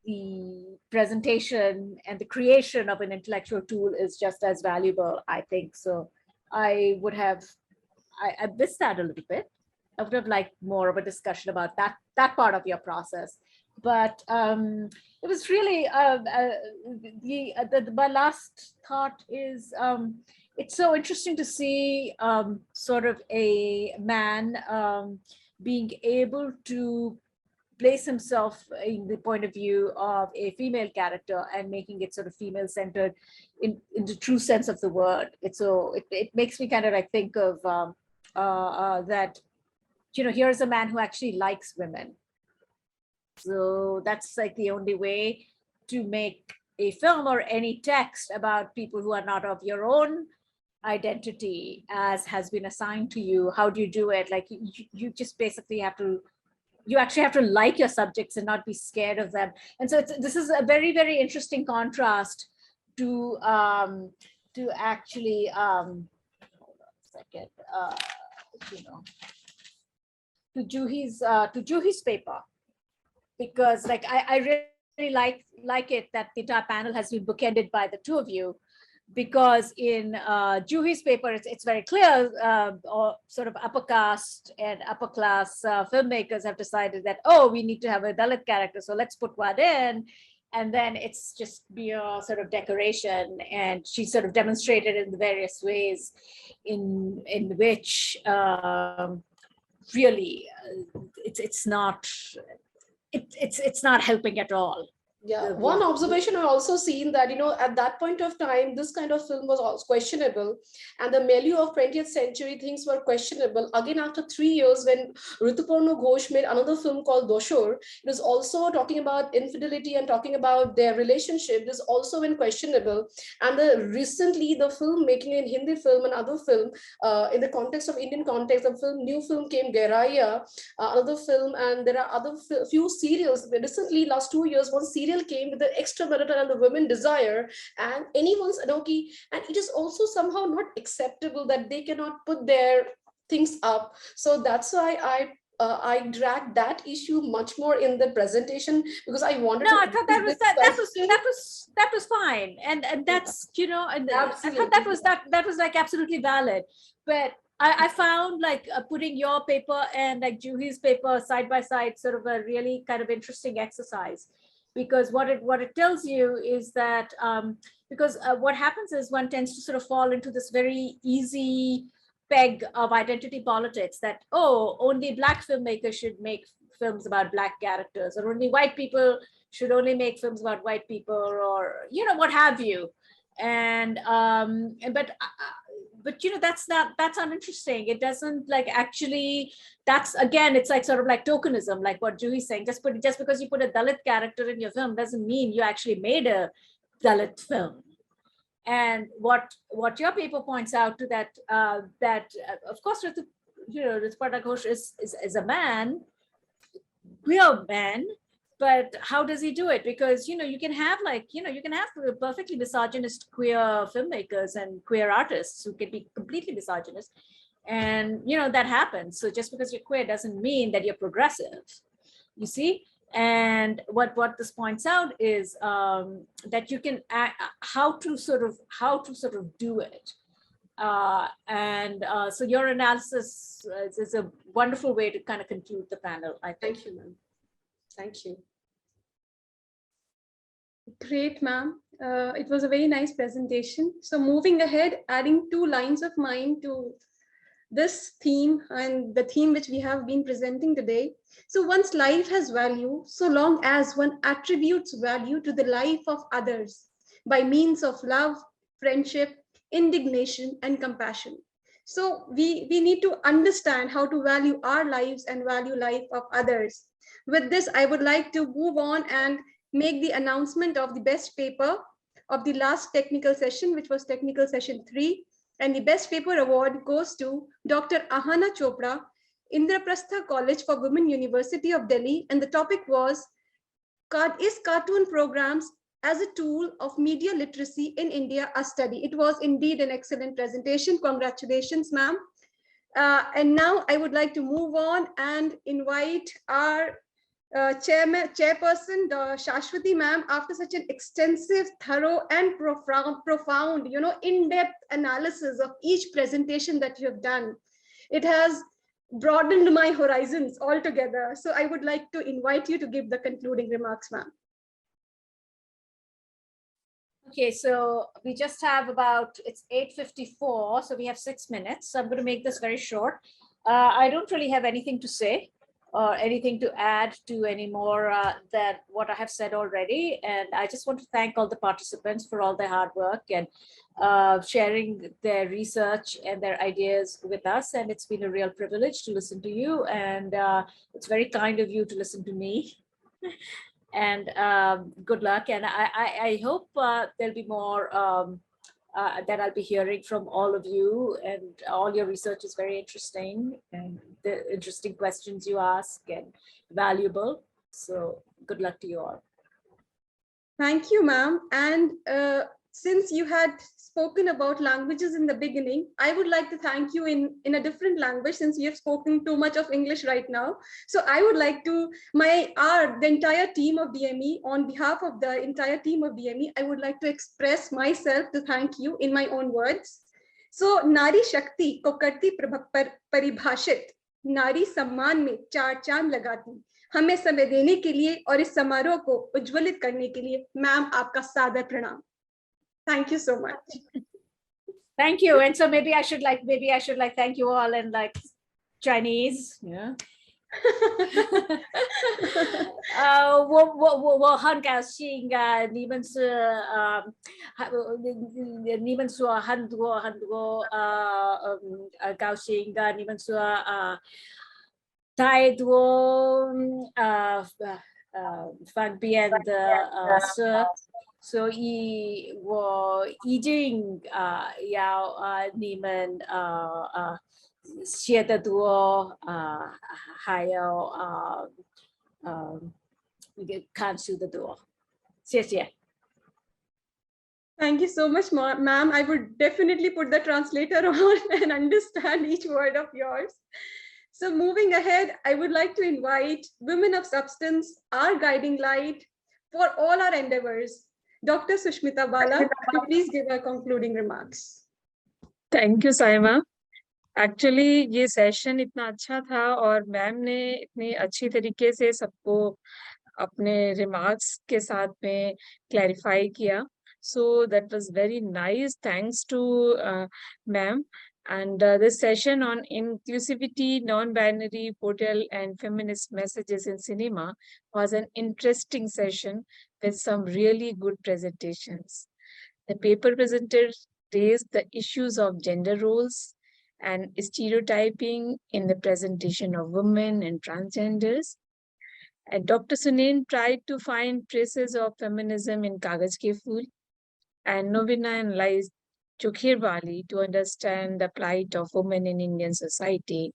the presentation and the creation of an intellectual tool is just as valuable, I think. So I missed that a little bit. I would have liked more of a discussion about that part of your process. But it was really, my last thought is, it's so interesting to see sort of a man being able to place himself in the point of view of a female character and making it sort of female centered in the true sense of the word. It makes me kind of like think of that, here's a man who actually likes women. So that's like the only way to make a film or any text about people who are not of your own identity as has been assigned to you. How do you do it? Like you just basically you actually have to like your subjects and not be scared of them. And so this is a very, very interesting contrast to actually, hold on a second, to Juhi's paper, because like I really like it that the entire panel has been bookended by the two of you, because in Juhi's paper, it's very clear, or sort of upper caste and upper class filmmakers have decided that, oh, we need to have a Dalit character, so let's put one in. And then it's just mere sort of decoration. And she sort of demonstrated in the various ways in which really it's not helping at all. Yeah, one observation I also seen that, at that point of time, this kind of film was also questionable, and the milieu of 20th century things were questionable. Again, after 3 years, when Rituparna Ghosh made another film called Doshor, it was also talking about infidelity and talking about their relationship. This also been questionable. And recently, the film making in Hindi film and other film, in the context of Indian context, new film came Geraya, another film, and there are other few serials. Recently, last 2 years, one serial came with the extramarital and the women desire and anyone's Anoki, and it is also somehow not acceptable that they cannot put their things up. So that's why I dragged that issue much more in the presentation, because I wanted to. I thought that was fine, and that's and I thought that was like absolutely valid, but I found like putting your paper and like Juhi's paper side by side sort of a really kind of interesting exercise, because what it tells you is that because what happens is one tends to sort of fall into this very easy peg of identity politics that, oh, only Black filmmakers should make films about Black characters, or only white people should only make films about white people, or what have you. And but that's uninteresting. It doesn't like actually, that's again, it's like sort of like tokenism, like what Juhi's saying. Just because you put a Dalit character in your film doesn't mean you actually made a Dalit film. And what your paper points out to that of course Rituparna Ghosh is a man, real man, but how does he do it? Because, you can have you can have perfectly misogynist queer filmmakers and queer artists who can be completely misogynist. And, that happens. So just because you're queer doesn't mean that you're progressive, you see? And what this points out is that you can how to sort of do it. So your analysis is a wonderful way to kind of conclude the panel, I think. Thank you, ma'am. Thank you. Great, ma'am. It was a very nice presentation. So moving ahead, adding 2 lines of mine to this theme and the theme which we have been presenting today. So one's life has value so long as one attributes value to the life of others by means of love, friendship, indignation, and compassion. So we need to understand how to value our lives and value life of others. With this, I would like to move on and make the announcement of the best paper of the last technical session, which was technical session 3. And the best paper award goes to Dr. Ahana Chopra, Indraprastha College for Women, University of Delhi. And the topic was, is cartoon programs as a tool of media literacy in India a study? It was indeed an excellent presentation. Congratulations, ma'am. And now I would like to move on and invite our Chairperson, Shashwati ma'am, after such an extensive, thorough, and profound, in-depth analysis of each presentation that you have done, it has broadened my horizons altogether. So I would like to invite you to give the concluding remarks, ma'am. Okay, so we just have it's 8:54, so we have 6 minutes. So I'm going to make this very short. I don't really have anything to say or anything to add to any more than what I have said already. And I just want to thank all the participants for all their hard work and sharing their research and their ideas with us. And it's been a real privilege to listen to you. And it's very kind of you to listen to me. And good luck. And I hope there'll be more that I'll be hearing from all of you, and all your research is very interesting, and the interesting questions you ask and valuable. So good luck to you all. Thank you, ma'am. And since you had spoken about languages in the beginning, I would like to thank you in a different language, since you have spoken too much of English right now. So I would like to, the entire team of DME, on behalf of the entire team of DME, I would like to express myself to thank you in my own words. So Nari Shakti ko karti paribhashit, Nari सम्मान में 4 चांद लगाती, हमें समय देने के लिए और इस समारोह को उज्ज्वलित करने के लिए मैम आपका सादर प्रणाम. Thank you so much. Thank you. And so maybe I should thank you all in like Chinese. Yeah. 我很高兴你们说很多高兴你们说太多方便的事，所以我已经要你们写得多还有看书的多，谢谢。Thank you so much, ma'am. I would definitely put the translator on and understand each word of yours. So moving ahead, I would like to invite Women of Substance, our guiding light for all our endeavors, Dr. Sushmita Bala, to please give her concluding remarks. Thank you, Saima. Actually, ये session इतना अच्छा था और ma'am ने इतनी अच्छी तरीके से सबको अपने रिमार्क्स के साथ में क्लैरिफाई किया. So that was very nice. Thanks to ma'am. And this session on inclusivity, non-binary, portrayal, and feminist messages in cinema was an interesting session with some really good presentations. The paper presenters raised the issues of gender roles and stereotyping in the presentation of women and transgenders. And Dr. Sunain tried to find traces of feminism in Kagaj Ke Phool, and Novina analyzed Chokhirwali to understand the plight of women in Indian society.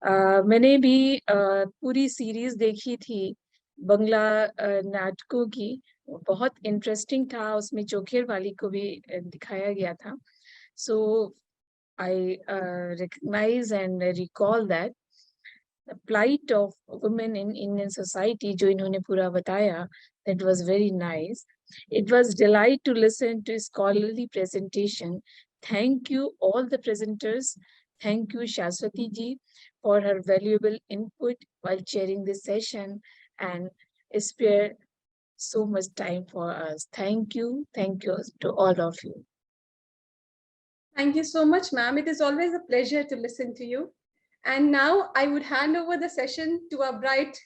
मैंने भी पूरी series देखी थी बंगला नाटकों की, बहुत interesting था, उसमें चोखेर वाली को भी दिखाया गया था. So I recognize and recall that the plight of women in Indian society, जो इन्होंने पूरा बताया, that was very nice. It was delight to listen to scholarly presentation. Thank you all the presenters. Thank you Shashwati ji for her valuable input while chairing this session and spare so much time for us. Thank you to all of you. Thank you so much, ma'am. It is always a pleasure to listen to you. And now I would hand over the session to our bright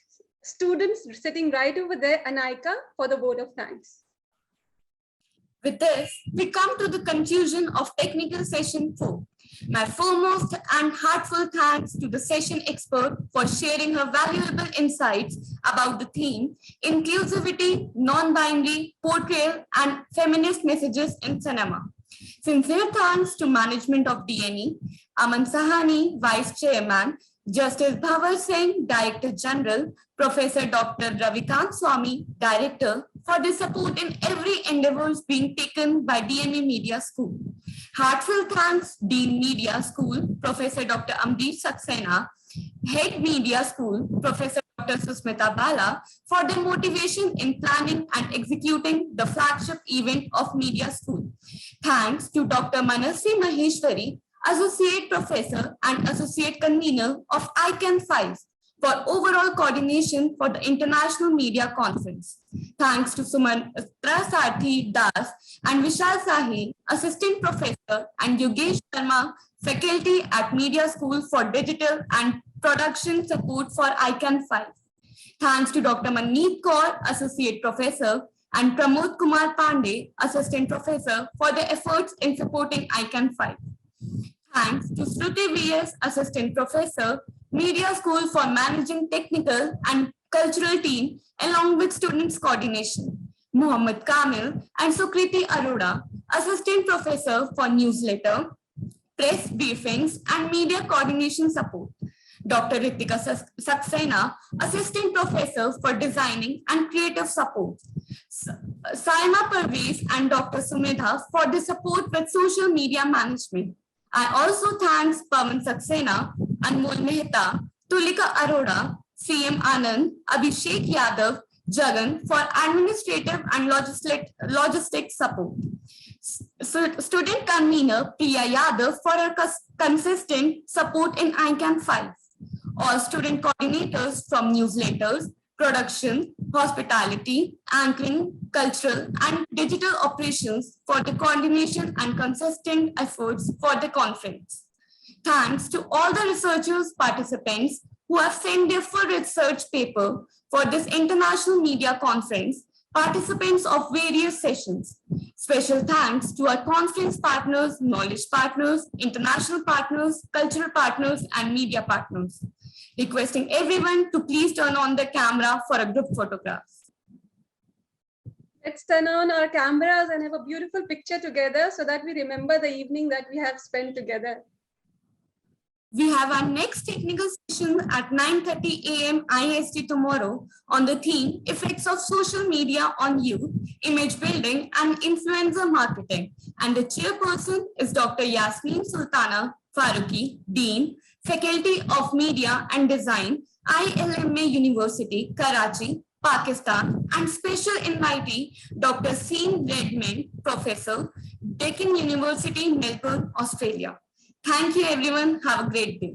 students sitting right over there, Anaika, for the vote of thanks. With this, we come to the conclusion of technical session 4. My foremost and heartfelt thanks to the session expert for sharing her valuable insights about the theme, inclusivity, non-binary, portrayal, and feminist messages in cinema. Sincere thanks to management of DNE, Aman Sahani, Vice Chairman, Justice Bhavar Singh, Director General, Professor Dr. Ravikant Swami, Director, for the support in every endeavors being taken by DNE Media School. Heartfelt thanks, Dean Media School, Professor Dr. Amrit Saxena, Head Media School, Professor Dr. Susmita Bala, for their motivation in planning and executing the flagship event of Media School. Thanks to Dr. Manasvi Maheshwari, Associate Professor and Associate Convener of ICAN5, for overall coordination for the International Media Conference. Thanks to Sumatra Sarthi Das and Vishal Sahi, Assistant Professor, and Yogesh Sharma, Faculty at Media School for Digital and Production Support for ICAN5. Thanks to Dr. Manmeet Kaur, Associate Professor, and Pramod Kumar Pandey, Assistant Professor, for their efforts in supporting ICAN5. Thanks to Shruti VS, Assistant Professor, Media School, for managing technical and cultural team along with students coordination. Muhammad Kamil and Sukriti Arora, Assistant Professor for Newsletter, Press Briefings, and Media Coordination Support. Dr. Ritika Saxena, Assistant Professor for Designing and Creative Support. Saima, Parvez, and Dr. Sumedha for the support with social media management. I also thanks Pawan Saxena, Anmol Mehta, Tulika Arora, CM Anand, Abhishek Yadav, Jagan for administrative and logistic support. Student Convener Priya Yadav for her consistent support in ICAN5. All student coordinators from newsletters, production, hospitality, anchoring, cultural, and digital operations for the coordination and consistent efforts for the conference. Thanks to all the researchers, participants who have sent their full research paper for this international media conference, participants of various sessions. Special thanks to our conference partners, knowledge partners, international partners, cultural partners, and media partners. Requesting everyone to please turn on the camera for a group photograph. Let's turn on our cameras and have a beautiful picture together so that we remember the evening that we have spent together. We have our next technical session at 9:30 a.m. IST tomorrow on the theme Effects of Social Media on Youth, Image Building, and Influencer Marketing. And the chairperson is Dr. Yasmin Sultana Faruqi, Dean, Faculty of Media and Design, ILMA University, Karachi, Pakistan, and special invitee, Dr. Sean Redmond, Professor, Deccan University, Melbourne, Australia. Thank you, everyone. Have a great day.